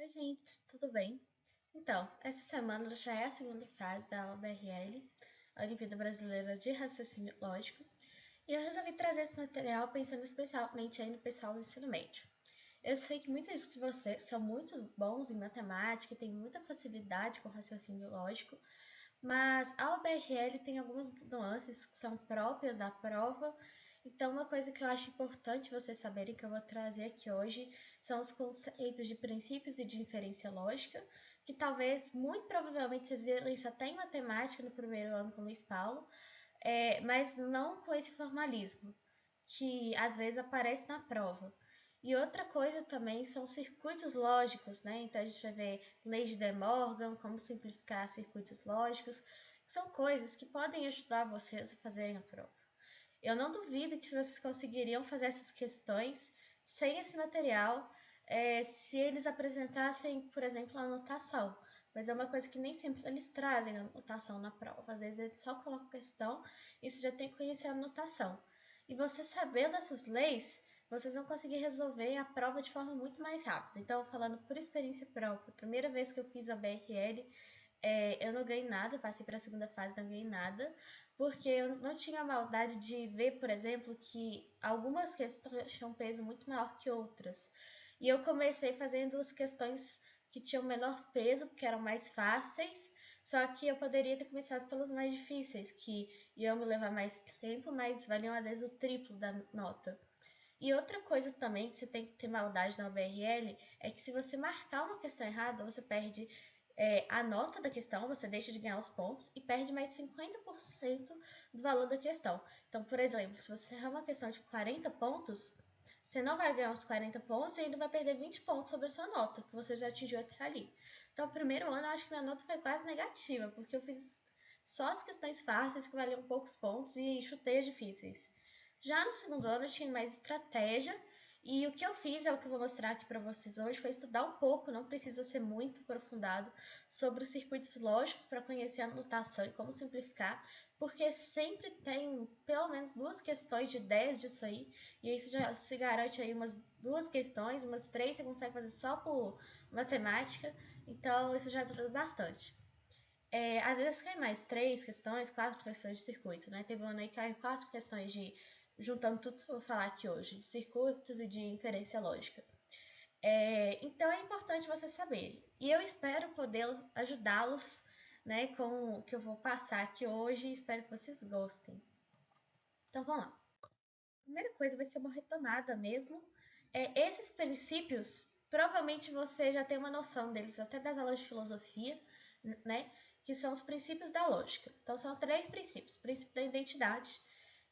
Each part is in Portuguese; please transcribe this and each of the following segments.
Oi, gente, tudo bem? Então, essa semana já é a segunda fase da OBRL, a Olimpíada Brasileira de Raciocínio Lógico, e eu resolvi trazer esse material pensando especialmente aí no pessoal do ensino médio. Eu sei que muitos de vocês são muito bons em matemática e têm muita facilidade com raciocínio lógico, mas a OBRL tem algumas nuances que são próprias da prova. Então, uma coisa que eu acho importante vocês saberem que eu vou trazer aqui hoje são os conceitos de princípios e de inferência lógica, que talvez, muito provavelmente, vocês viram isso até em matemática no primeiro ano com o Luiz Paulo, mas não com esse formalismo, que às vezes aparece na prova. E outra coisa também são circuitos lógicos, né? Então a gente vai ver leis de De Morgan, como simplificar circuitos lógicos, que são coisas que podem ajudar vocês a fazerem a prova. Eu não duvido que vocês conseguiriam fazer essas questões sem esse material, se eles apresentassem, por exemplo, a anotação. Mas é uma coisa que nem sempre eles trazem a anotação na prova. Às vezes eles só colocam questão e você já tem que conhecer a anotação. E você sabendo essas leis, vocês vão conseguir resolver a prova de forma muito mais rápida. Então, falando por experiência própria, a primeira vez que eu fiz a BRL, eu não ganhei nada, passei para a segunda fase, não ganhei nada, porque eu não tinha maldade de ver, por exemplo, que algumas questões tinham um peso muito maior que outras. E eu comecei fazendo as questões que tinham menor peso, porque eram mais fáceis, só que eu poderia ter começado pelos mais difíceis, que iam me levar mais tempo, mas valiam às vezes o triplo da nota. E outra coisa também que você tem que ter maldade na OBRL é que se você marcar uma questão errada, você perde a nota da questão, você deixa de ganhar os pontos e perde mais 50% do valor da questão. Então, por exemplo, se você errar uma questão de 40 pontos, você não vai ganhar os 40 pontos e ainda vai perder 20 pontos sobre a sua nota, que você já atingiu até ali. Então, no primeiro ano, eu acho que minha nota foi quase negativa, porque eu fiz só as questões fáceis que valiam poucos pontos e chutei as difíceis. Já no segundo ano, eu tinha mais estratégia e o que eu fiz é o que eu vou mostrar aqui para vocês hoje, foi estudar um pouco, não precisa ser muito aprofundado, sobre os circuitos lógicos para conhecer a notação e como simplificar, porque sempre tem pelo menos duas questões de 10 disso aí, e isso já se garante aí umas duas questões, umas três você consegue fazer só por matemática, então isso já ajuda bastante. Às vezes cai mais três questões, quatro questões de circuito, né? Teve um ano aí que caiu quatro questões de, juntando tudo que eu vou falar aqui hoje, de circuitos e de inferência lógica. Então é importante vocês saberem. E eu espero poder ajudá-los, né, com o que eu vou passar aqui hoje e espero que vocês gostem. Então vamos lá. A primeira coisa vai ser uma retomada mesmo. Esses princípios, provavelmente você já tem uma noção deles, até das aulas de filosofia, né? Que são os princípios da lógica. Então são três princípios: o princípio da identidade,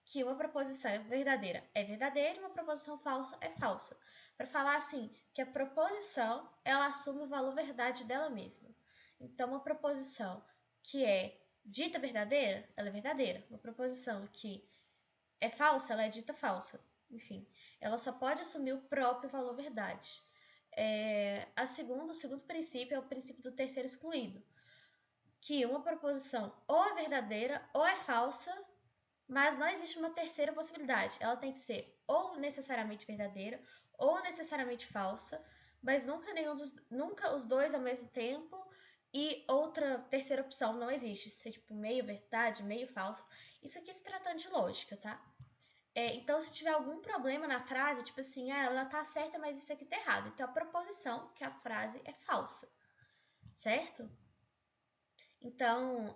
que uma proposição é verdadeira e uma proposição falsa é falsa. Para falar assim, que a proposição ela assume o valor verdade dela mesma. Então, uma proposição que é dita verdadeira, ela é verdadeira. Uma proposição que é falsa, ela é dita falsa. Enfim, ela só pode assumir o próprio valor verdade. O segundo princípio é o princípio do terceiro excluído, que uma proposição ou é verdadeira ou é falsa, mas não existe uma terceira possibilidade. Ela tem que ser ou necessariamente verdadeira ou necessariamente falsa, mas nunca os dois ao mesmo tempo. E outra terceira opção não existe. Ser tipo meio verdade, meio falso. Isso aqui se tratando de lógica, tá? Então, se tiver algum problema na frase, tipo assim, ela tá certa, mas isso aqui tá errado. Então, a proposição, que a frase é falsa, certo? Então,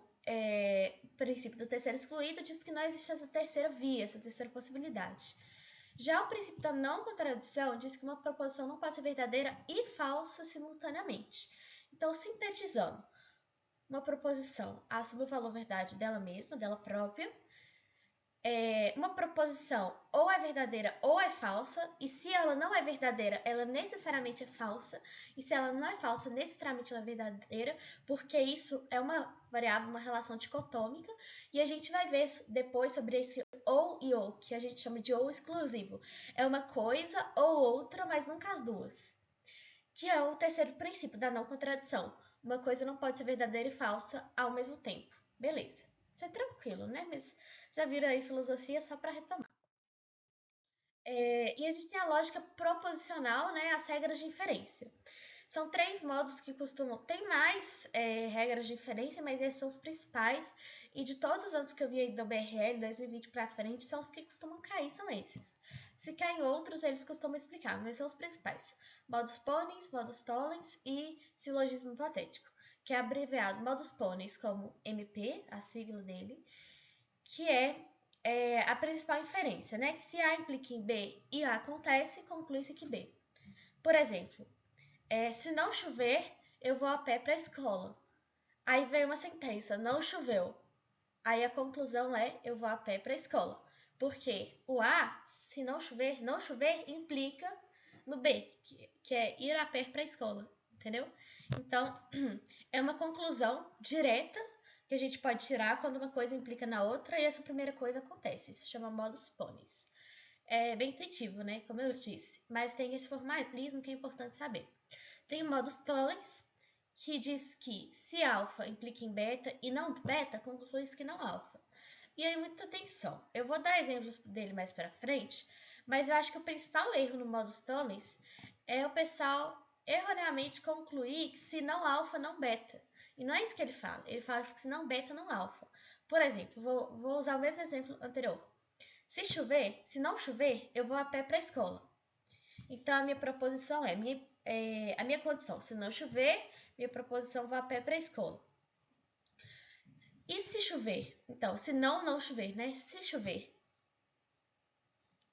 o princípio do terceiro excluído diz que não existe essa terceira via, essa terceira possibilidade. Já o princípio da não contradição diz que uma proposição não pode ser verdadeira e falsa simultaneamente. Então, sintetizando, uma proposição assume o valor verdade dela mesma, dela própria. Uma proposição ou é verdadeira ou é falsa, e se ela não é verdadeira, ela necessariamente é falsa, e se ela não é falsa, necessariamente ela é verdadeira, porque isso é uma variável, uma relação dicotômica, e a gente vai ver depois sobre esse ou e ou, que a gente chama de ou exclusivo. É uma coisa ou outra, mas nunca as duas. Que é o terceiro princípio da não contradição. Uma coisa não pode ser verdadeira e falsa ao mesmo tempo. Beleza. Isso é tranquilo, né? Mas já viram aí filosofia só para retomar. E a gente tem a lógica proposicional, né? As regras de inferência. São 3 modos que costumam... Tem mais regras de inferência, mas esses são os principais. E de todos os anos que eu vi aí do BRL, 2020 para frente, são os que costumam cair, são esses. Se caem outros, eles costumam explicar, mas são os principais. Modus ponens, modus tollens e silogismo hipotético, que é abreviado modus ponens como MP, a sigla dele, que é a principal inferência, né? Que se A implica em B e A acontece, conclui-se que B. Por exemplo, se não chover, eu vou a pé para a escola. Aí vem uma sentença, não choveu. Aí a conclusão é, eu vou a pé para a escola. Porque o A, se não chover, implica no B, que é ir a pé para a escola, entendeu? Então, é uma conclusão direta que a gente pode tirar quando uma coisa implica na outra e essa primeira coisa acontece. Isso chama modus ponens. É bem intuitivo, né? Como eu disse, mas tem esse formalismo que é importante saber. Tem o modus tollens, que diz que se alfa implica em beta e não beta, conclui-se que não alfa. E aí, muita atenção. Eu vou dar exemplos dele mais para frente, mas eu acho que o principal erro no modus tollens é o pessoal erroneamente concluir que se não alfa, não beta. E não é isso que ele fala. Ele fala que se não beta, não alfa. Por exemplo, vou usar o mesmo exemplo anterior. Se não chover, eu vou a pé para a escola. Então, a minha proposição a minha condição. Se não chover, minha proposição vou a pé para a escola. E se chover? Então, se não chover, né? Se chover,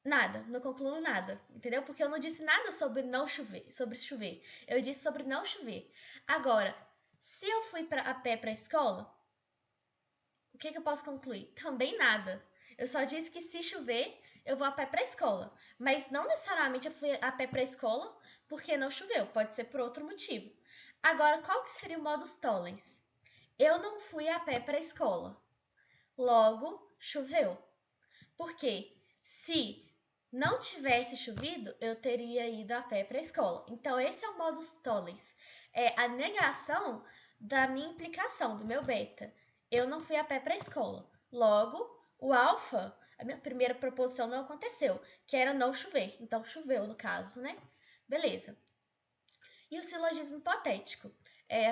nada, não concluo nada, entendeu? Porque eu não disse nada sobre não chover, sobre chover. Eu disse sobre não chover. Agora, se eu fui a pé para a escola, o que eu posso concluir? Também nada. Eu só disse que se chover, eu vou a pé para a escola. Mas não necessariamente eu fui a pé para a escola porque não choveu. Pode ser por outro motivo. Agora, qual que seria o modus tollens? Eu não fui a pé para a escola. Logo, choveu. Porque se não tivesse chovido, eu teria ido a pé para a escola. Então, esse é o modus tollens. É a negação da minha implicação, do meu beta. Eu não fui a pé para a escola. Logo, o alfa, a minha primeira proposição não aconteceu, que era não chover. Então, choveu no caso, né? Beleza. E o silogismo hipotético,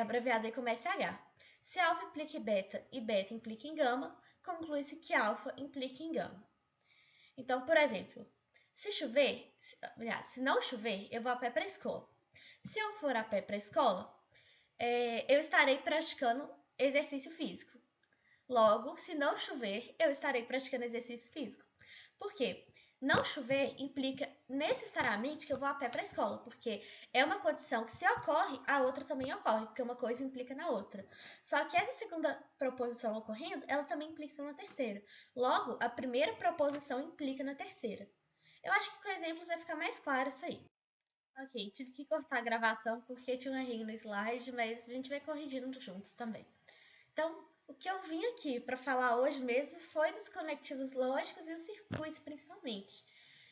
abreviado aí como SH. Se alfa implica em beta e beta implica em gama, conclui-se que alfa implica em gama. Então, por exemplo, se não chover, eu vou a pé para a escola. Se eu for a pé para a escola, eu estarei praticando exercício físico. Logo, se não chover, eu estarei praticando exercício físico. Por quê? Não chover implica necessariamente que eu vou a pé para a escola, porque é uma condição que se ocorre, a outra também ocorre, porque uma coisa implica na outra. Só que essa segunda proposição ocorrendo, ela também implica na terceira. Logo, a primeira proposição implica na terceira. Eu acho que com exemplos vai ficar mais claro isso aí. Ok, tive que cortar a gravação porque tinha um errinho no slide, mas a gente vai corrigindo juntos também. Então, o que eu vim aqui para falar hoje mesmo foi dos conectivos lógicos e os circuitos, principalmente.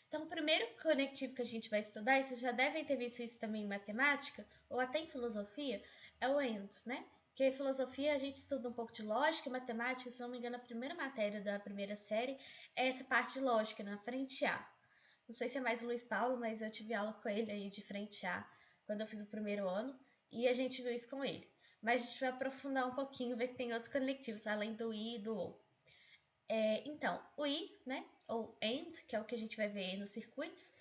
Então, o primeiro conectivo que a gente vai estudar, e vocês já devem ter visto isso também em matemática, ou até em filosofia, é o AND, né? Porque em filosofia a gente estuda um pouco de lógica e matemática, se não me engano, a primeira matéria da primeira série é essa parte de lógica, na frente A. Não sei se é mais o Luiz Paulo, mas eu tive aula com ele aí de frente A, quando eu fiz o primeiro ano, e a gente viu isso com ele. Mas a gente vai aprofundar um pouquinho, ver que tem outros conectivos, além do I e do OU. Então, o I, né, ou AND, que é o que a gente vai ver nos circuitos,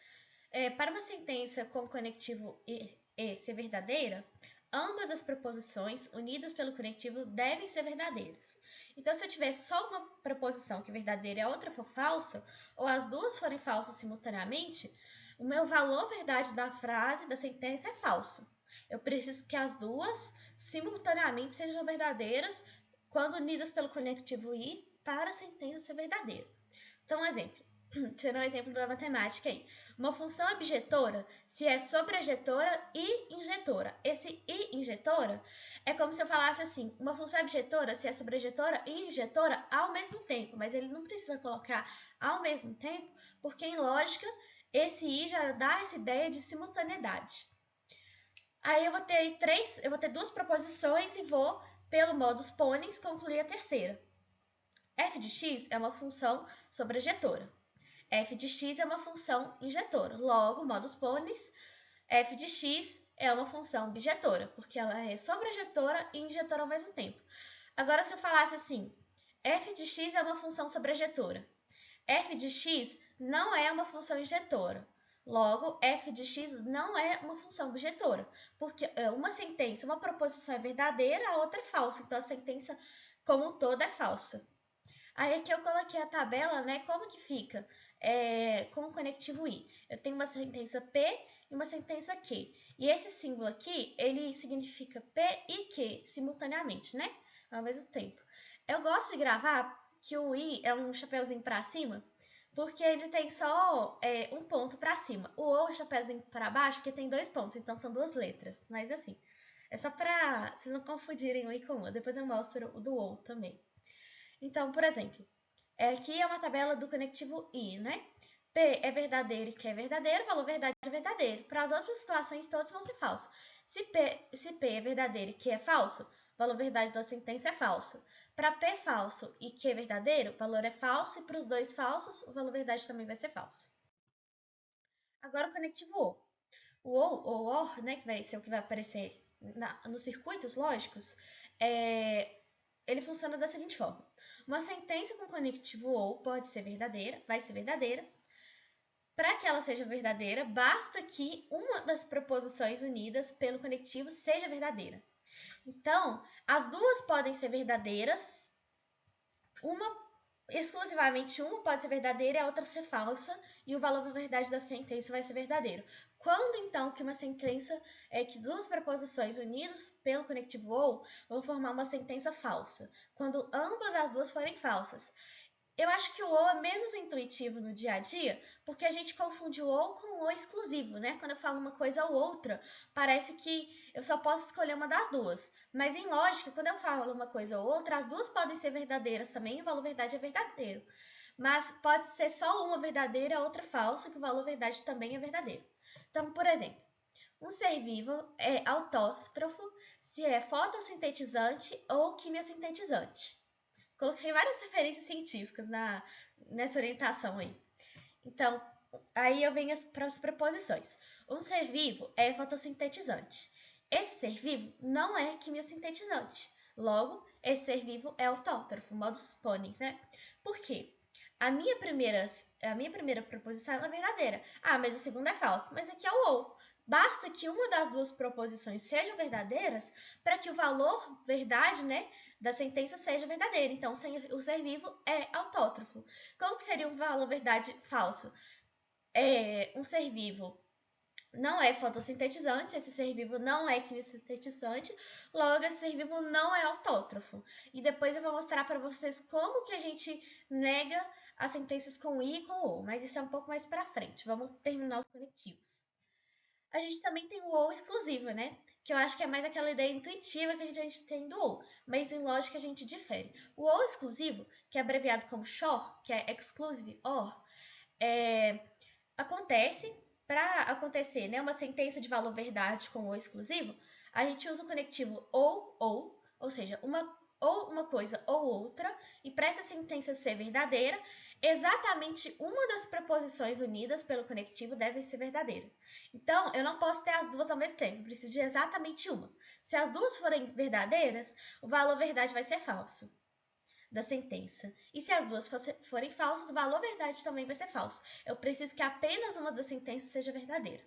para uma sentença com conectivo E ser verdadeira, ambas as proposições unidas pelo conectivo devem ser verdadeiras. Então, se eu tiver só uma proposição que é verdadeira e a outra for falsa, ou as duas forem falsas simultaneamente, o meu valor verdade da frase, da sentença, é falso. Eu preciso que as duas simultaneamente sejam verdadeiras quando unidas pelo conectivo I para a sentença ser verdadeira. Então, um exemplo. Será um exemplo da matemática aí. Uma função objetora, se é sobrejetora e injetora. Esse e injetora é como se eu falasse assim, uma função objetora, se é sobrejetora e injetora ao mesmo tempo. Mas ele não precisa colocar ao mesmo tempo, porque em lógica, esse i já dá essa ideia de simultaneidade. Aí eu vou ter duas proposições e vou, pelo modus ponens, concluir a terceira. F de x é uma função sobrejetora. F de x é uma função injetora. Logo, modus ponens, f de x é uma função bijetora, porque ela é sobrejetora e injetora ao mesmo tempo. Agora, se eu falasse assim, f de x é uma função sobrejetora, f de x não é uma função injetora. Logo, f de x não é uma função bijetora, porque uma sentença, uma proposição é verdadeira, a outra é falsa. Então, a sentença como um todo é falsa. Aí aqui eu coloquei a tabela, né? Como que fica com o conectivo i? Eu tenho uma sentença P e uma sentença Q. E esse símbolo aqui, ele significa P e Q simultaneamente, né? Ao mesmo tempo. Eu gosto de gravar que o i é um chapeuzinho para cima, porque ele tem só um ponto para cima. O o é um chapeuzinho para baixo, porque tem 2 pontos, então são 2 letras. Mas assim, é só para vocês não confundirem o i com o. Depois eu mostro o do ou também. Então, por exemplo, aqui é uma tabela do conectivo i, né? P é verdadeiro e Q é verdadeiro, valor verdade é verdadeiro. Para as outras situações, todos vão ser falsos. Se P é verdadeiro e Q é falso, valor verdade da sentença é falso. Para P falso e Q verdadeiro, o valor é falso. E para os dois falsos, o valor verdade também vai ser falso. Agora o conectivo OR. O OR, ou OR, né, que vai ser o que vai aparecer nos circuitos lógicos, ele funciona da seguinte forma. Uma sentença com conectivo OR pode ser verdadeira, vai ser verdadeira. Para que ela seja verdadeira, basta que uma das proposições unidas pelo conectivo seja verdadeira. Então, as duas podem ser verdadeiras, exclusivamente uma pode ser verdadeira e a outra ser falsa, e o valor da verdade da sentença vai ser verdadeiro. Quando então que uma sentença que duas preposições unidas pelo conectivo ou vão formar uma sentença falsa? Quando ambas as duas forem falsas. Eu acho que o ou é menos intuitivo no dia a dia, porque a gente confunde o ou com o ou exclusivo, né? Quando eu falo uma coisa ou outra, parece que eu só posso escolher uma das duas. Mas em lógica, quando eu falo uma coisa ou outra, as duas podem ser verdadeiras também, e o valor verdade é verdadeiro. Mas pode ser só uma verdadeira e a outra falsa, que o valor verdade também é verdadeiro. Então, por exemplo, um ser vivo é autótrofo se é fotossintetizante ou quimiosintetizante. Coloquei várias referências científicas nessa orientação aí. Então, aí eu venho para as preposições. Um ser vivo é fotossintetizante. Esse ser vivo não é quimiosintetizante. Logo, esse ser vivo é autótrofo, modus ponens, né? Por quê? A minha primeira proposição é verdadeira. Ah, mas a segunda é falsa. Mas aqui é o ou. Basta que uma das duas proposições sejam verdadeiras para que o valor verdade, né, da sentença seja verdadeiro. Então, o ser vivo é autótrofo. Como que seria um valor verdade falso? Um ser vivo não é fotossintetizante, esse ser vivo não é quimiosintetizante, logo esse ser vivo não é autótrofo. E depois eu vou mostrar para vocês como que a gente nega as sentenças com i e com ou, mas isso é um pouco mais para frente. Vamos terminar os conectivos. A gente também tem o ou exclusivo, né? Que eu acho que é mais aquela ideia intuitiva que a gente tem do ou, mas em lógica a gente difere. O ou exclusivo, que é abreviado como XOR, que é exclusive or, acontece para acontecer, né, uma sentença de valor verdade com ou exclusivo, a gente usa o conectivo ou seja, uma coisa ou outra, e para essa sentença ser verdadeira, exatamente uma das preposições unidas pelo conectivo deve ser verdadeira. Então, eu não posso ter as duas ao mesmo tempo, eu preciso de exatamente uma. Se as duas forem verdadeiras, o valor verdade vai ser falso da sentença. E se as duas forem falsas, o valor verdade também vai ser falso. Eu preciso que apenas uma das sentenças seja verdadeira.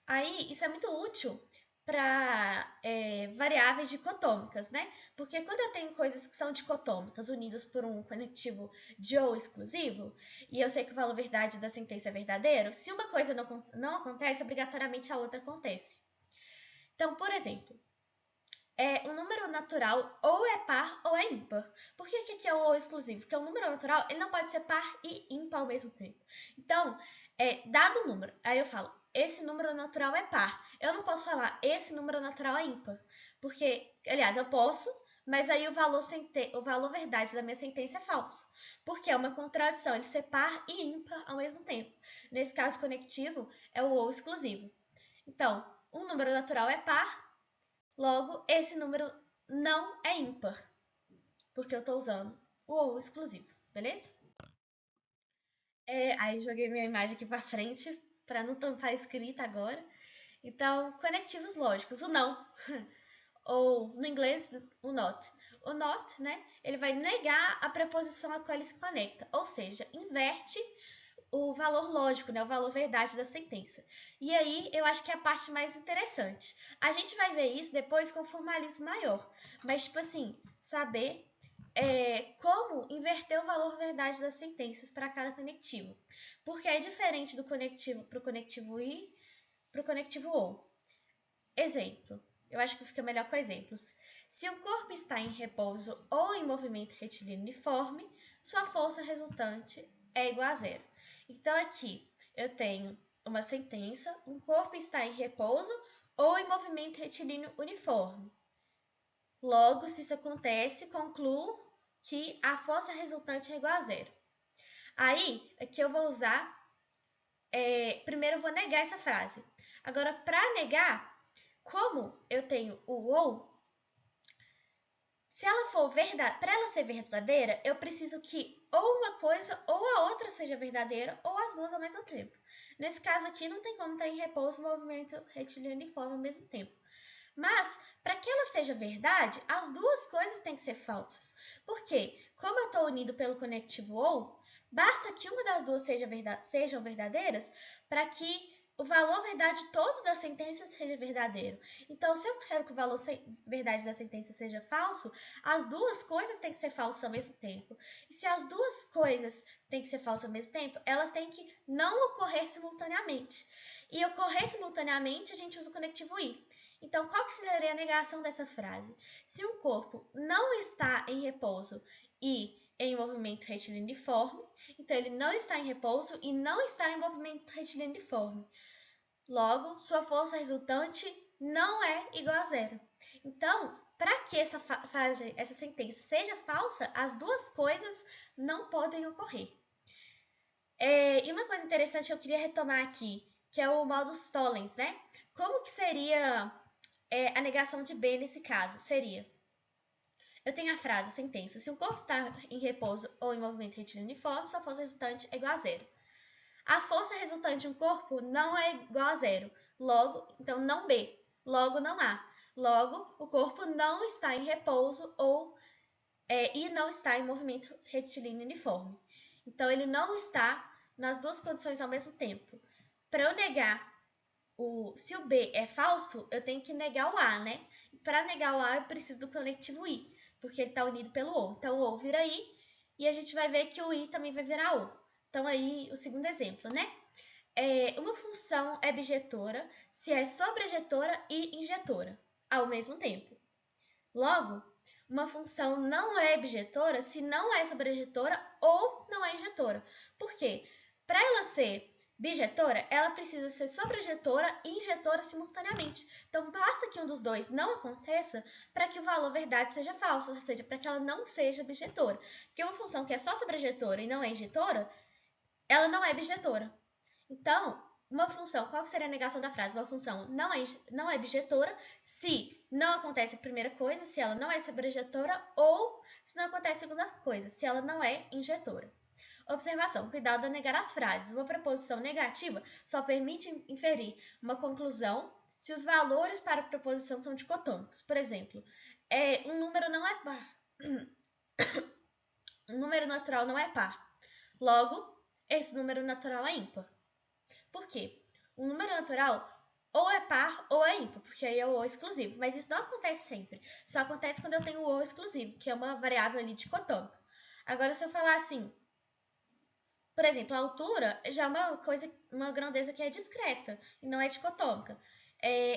Aí, isso é muito útil para variáveis dicotômicas, né? Porque quando eu tenho coisas que são dicotômicas unidas por um conectivo de ou exclusivo, e eu sei que o valor verdade da sentença é verdadeiro, se uma coisa não acontece, obrigatoriamente a outra acontece. Então, por exemplo, um número natural ou é par ou é ímpar. Por que aqui é o ou exclusivo? Porque o número natural ele não pode ser par e ímpar ao mesmo tempo. Então, dado o número, aí eu falo, esse número natural é par. Eu não posso falar, esse número natural é ímpar. Porque, aliás, eu posso, mas aí o valor verdade da minha sentença é falso. Porque é uma contradição ele ser par e ímpar ao mesmo tempo. Nesse caso conectivo, é o ou exclusivo. Então, um número natural é par, logo, esse número não é ímpar, porque eu estou usando o ou exclusivo, beleza? Aí joguei minha imagem aqui para frente, para não tampar a escrita agora. Então, conectivos lógicos, o não, ou no inglês, o not. O not, né, ele vai negar a preposição a qual ele se conecta, ou seja, inverte o valor lógico, né, o valor verdade da sentença. E aí, eu acho que é a parte mais interessante. A gente vai ver isso depois com formalismo maior, mas, tipo assim, saber como inverter o valor verdade das sentenças para cada conectivo. Porque é diferente do conectivo para o conectivo i para o conectivo ou. Exemplo. Eu acho que fica melhor com exemplos. Se o corpo está em repouso ou em movimento retilíneo uniforme, sua força resultante é igual a zero. Então, aqui eu tenho uma sentença: um corpo está em repouso ou em movimento retilíneo uniforme. Logo, se isso acontece, concluo que a força resultante é igual a zero. Aí, aqui eu vou usar... primeiro eu vou negar essa frase. Agora, para negar, como eu tenho o ou, se ela for verdade, para ela ser verdadeira, eu preciso que ou uma coisa ou a outra seja verdadeira, ou as duas ao mesmo tempo. Nesse caso aqui, não tem como estar em repouso e movimento retilíneo uniforme ao mesmo tempo. Mas, para que ela seja verdade, as duas coisas têm que ser falsas. Por quê? Como eu estou unido pelo conectivo ou, basta que uma das duas sejam verdadeiras para que o valor verdade todo da sentença seja verdadeiro. Então, se eu quero que o valor verdade da sentença seja falso, as duas coisas têm que ser falsas ao mesmo tempo. E se as duas coisas têm que ser falsas ao mesmo tempo, elas têm que não ocorrer simultaneamente. E ocorrer simultaneamente, a gente usa o conectivo i. Então, qual que seria a negação dessa frase? Se um corpo não está em repouso e em movimento retilíneo uniforme, então ele não está em repouso e não está em movimento retilíneo uniforme. Logo, sua força resultante não é igual a zero. Então, para que essa sentença seja falsa, as duas coisas não podem ocorrer. E uma coisa interessante que eu queria retomar aqui, que é o modus tollens, né? Como que seria a negação de B nesse caso? Seria: eu tenho a frase, a sentença: se um corpo está em repouso ou em movimento retilíneo uniforme, sua força resultante é igual a zero. A força resultante de um corpo não é igual a zero. Logo, então não B. Logo, não A. Logo, o corpo não está em repouso e não está em movimento retilíneo uniforme. Então, ele não está nas duas condições ao mesmo tempo. Para eu negar se o B é falso, eu tenho que negar o A, né? Para negar o A, eu preciso do conectivo I, porque ele está unido pelo OU. Então, o OU vira I, e a gente vai ver que o I também vai virar OU. Então, aí, o segundo exemplo, né? Uma função é bijetora se é sobrejetora e injetora ao mesmo tempo. Logo, uma função não é bijetora se não é sobrejetora ou não é injetora. Por quê? Para ela ser bijetora, ela precisa ser sobrejetora e injetora simultaneamente. Então, basta que um dos dois não aconteça para que o valor verdade seja falso, ou seja, para que ela não seja bijetora. Porque uma função que é só sobrejetora e não é injetora, ela não é bijetora. Então, uma função, qual seria a negação da frase? Uma função não é bijetora se não acontece a primeira coisa, se ela não é sobrejetora, ou se não acontece a segunda coisa, se ela não é injetora. Observação: cuidado a negar as frases. Uma preposição negativa só permite inferir uma conclusão se os valores para a preposição são dicotômicos. Por exemplo, um número não é par. Um número natural não é par. Logo, esse número natural é ímpar. Por quê? Um número natural ou é par ou é ímpar, porque aí é o ou exclusivo. Mas isso não acontece sempre. Só acontece quando eu tenho o ou exclusivo, que é uma variável ali dicotômica. Agora, se eu falar assim, por exemplo, a altura já é uma coisa, uma grandeza que é discreta e não é dicotômica.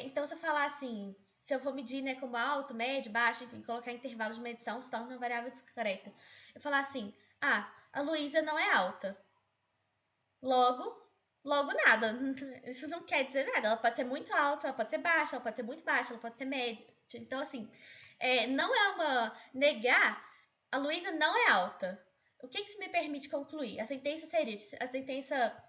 Então, se eu falar assim, se eu for medir, né, como alto, médio, baixo, enfim, colocar intervalos de medição, se torna uma variável discreta. Eu falar assim, a Luísa não é alta. Logo nada. Isso não quer dizer nada. Ela pode ser muito alta, ela pode ser baixa, ela pode ser muito baixa, ela pode ser média. Então, assim, não é uma... Negar, a Luísa não é alta. O que isso me permite concluir? A sentença seria... A sentença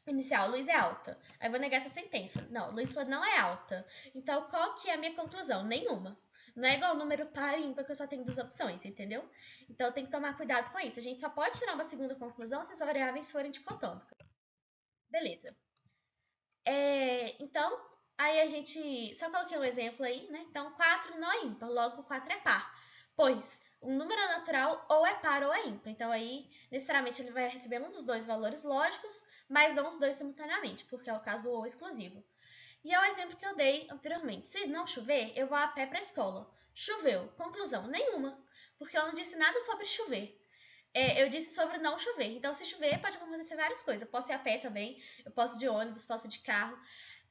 inicial, Luísa é alta. Aí eu vou negar essa sentença. Não, Luísa não é alta. Então, qual que é a minha conclusão? Nenhuma. Não é igual o número par e ímpar que eu só tenho duas opções, entendeu? Então, tem que tomar cuidado com isso. A gente só pode tirar uma segunda conclusão se as variáveis forem dicotômicas. Beleza. Então, aí a gente só coloquei um exemplo aí, né? Então, 4 não é ímpar, logo 4 é par, pois um número natural ou é par ou é ímpar. Então, aí, necessariamente, ele vai receber um dos dois valores lógicos, mas não os dois simultaneamente, porque é o caso do ou exclusivo. E é o exemplo que eu dei anteriormente. Se não chover, eu vou a pé para a escola. Choveu. Conclusão: nenhuma, porque eu não disse nada sobre chover. Eu disse sobre não chover. Então, se chover, pode acontecer várias coisas. Eu posso ir a pé também, eu posso ir de ônibus, posso ir de carro.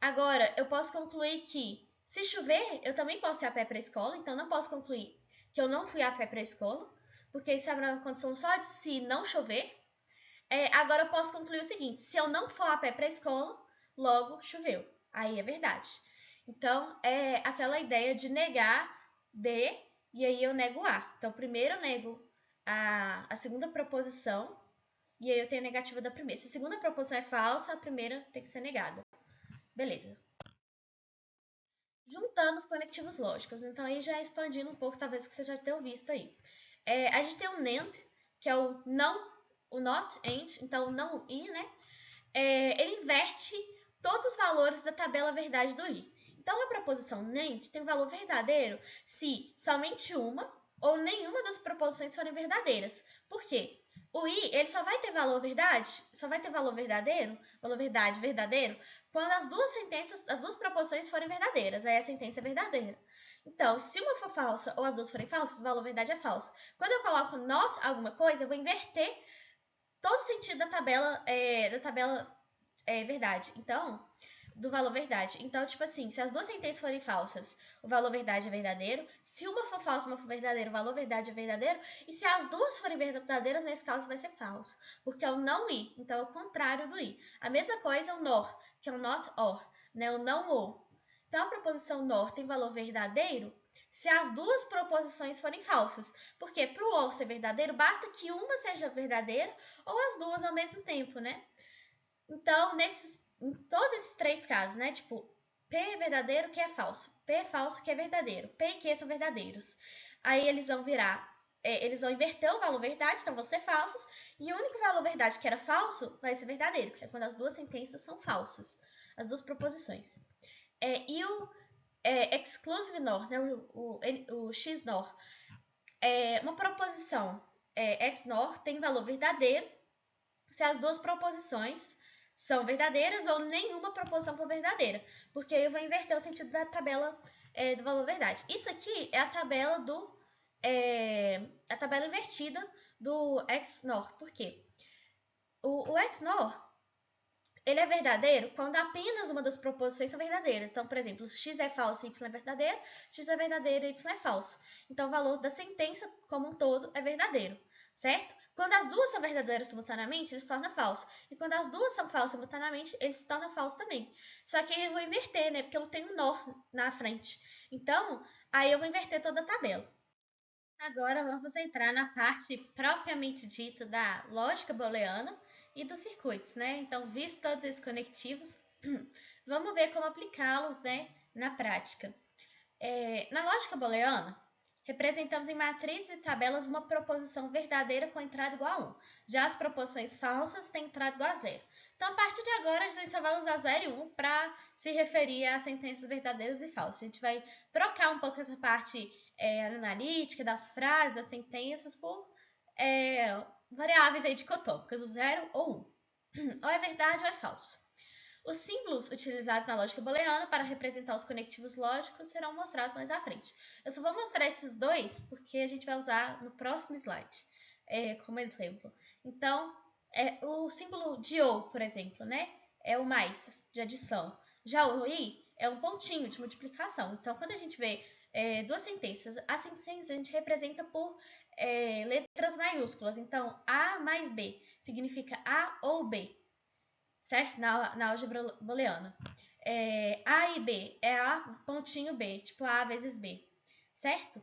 Agora, eu posso concluir que se chover, eu também posso ir a pé para a escola. Então, não posso concluir que eu não fui a pé para a escola, porque isso é uma condição só de se não chover. Agora, eu posso concluir o seguinte: se eu não for a pé para a escola, logo choveu. Aí é verdade. Então, é aquela ideia de negar B e aí eu nego A. Então, primeiro eu nego a segunda proposição e aí eu tenho a negativa da primeira. Se a segunda proposição é falsa, a primeira tem que ser negada. Beleza. Juntando os conectivos lógicos. Então, aí já expandindo um pouco, talvez que você já tenha visto aí. A gente tem o NAND, que é o não, o not, and, então o não e, né? Ele inverte todos os valores da tabela verdade do i. Então, a proposição NAND tem um valor verdadeiro se somente uma ou nenhuma das proposições forem verdadeiras. Por quê? O i ele só vai ter valor verdade, só vai ter valor verdadeiro, valor verdade verdadeiro, quando as duas sentenças, as duas proposições forem verdadeiras. Aí a sentença é verdadeira. Então, se uma for falsa ou as duas forem falsas, o valor verdade é falso. Quando eu coloco not alguma coisa, eu vou inverter todo o sentido da tabela verdade. Então, do valor verdade. Então, tipo assim, se as duas sentenças forem falsas, o valor verdade é verdadeiro. Se uma for falsa e uma for verdadeira, o valor verdade é verdadeiro. E se as duas forem verdadeiras, nesse caso vai ser falso. Porque é o não i. Então, é o contrário do i. A mesma coisa é o nor, que é o not or, né? O não ou. Então, a proposição nor tem valor verdadeiro se as duas proposições forem falsas. Porque para o or ser verdadeiro, basta que uma seja verdadeira ou as duas ao mesmo tempo, né? Então, em todos esses três casos, né? Tipo, P é verdadeiro, Q é falso. P é falso, Q é verdadeiro. P e Q são verdadeiros. Aí eles vão eles vão inverter o valor verdade, então vão ser falsos. E o único valor verdade que era falso vai ser verdadeiro, que é quando as duas sentenças são falsas. As duas proposições. E o exclusive NOR, né? O XNOR. Uma proposição XNOR tem valor verdadeiro se as duas proposições são verdadeiras ou nenhuma proposição for verdadeira, porque aí eu vou inverter o sentido da tabela do valor verdade. Isso aqui é a tabela a tabela invertida do XNOR. Por quê? O XNOR ele é verdadeiro quando apenas uma das proposições são verdadeiras. Então, por exemplo, x é falso e y é verdadeiro, x é verdadeiro e y é falso. Então, o valor da sentença como um todo é verdadeiro, certo? Quando as duas são verdadeiras simultaneamente, ele se torna falso. E quando as duas são falsas simultaneamente, ele se torna falso também. Só que aí eu vou inverter, né? Porque eu tenho NOR na frente. Então, aí eu vou inverter toda a tabela. Agora vamos entrar na parte propriamente dita da lógica booleana e dos circuitos, né? Então, visto todos esses conectivos, vamos ver como aplicá-los, né, na prática. Na lógica booleana, representamos em matrizes e tabelas uma proposição verdadeira com entrada igual a 1. Já as proposições falsas têm entrada igual a 0. Então, a partir de agora, a gente só vai usar 0 e 1 para se referir a sentenças verdadeiras e falsas. A gente vai trocar um pouco essa parte analítica das frases, das sentenças, por variáveis aí dicotômicas, o 0 ou 1. Ou é verdade ou é falso. Os símbolos utilizados na lógica booleana para representar os conectivos lógicos serão mostrados mais à frente. Eu só vou mostrar esses dois porque a gente vai usar no próximo slide como exemplo. Então, o símbolo de ou, por exemplo, né? É o mais, de adição. Já o i é um pontinho de multiplicação. Então, quando a gente vê duas sentenças, a sentença a gente representa por letras maiúsculas. Então, A mais B significa A ou B, certo? Na álgebra booleana. A e B é A pontinho B, tipo A vezes B, certo?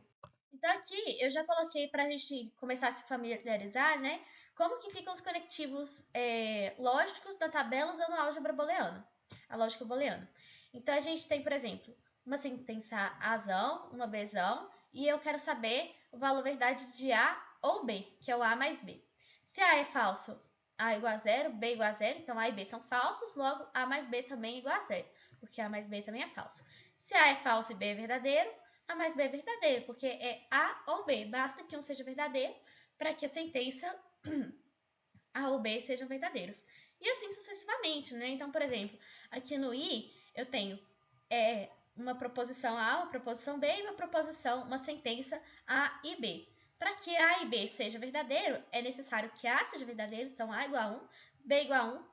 Então aqui eu já coloquei para a gente começar a se familiarizar, né? Como que ficam os conectivos lógicos da tabela usando a álgebra booleana, a lógica booleana. Então a gente tem, por exemplo, uma sentença Azão, uma Bzão, e eu quero saber o valor verdade de A ou B, que é o A mais B. Se A é falso, A igual a zero, B igual a zero, então A e B são falsos, logo A mais B também é igual a zero, porque A mais B também é falso. Se A é falso e B é verdadeiro, A mais B é verdadeiro, porque é A ou B, basta que um seja verdadeiro para que a sentença A ou B sejam verdadeiros. E assim sucessivamente, né? Então, por exemplo, aqui no I eu tenho uma proposição A, uma proposição B e uma sentença A e B. Para que A e B seja verdadeiro, é necessário que A seja verdadeiro, então A igual a 1, B igual a 1,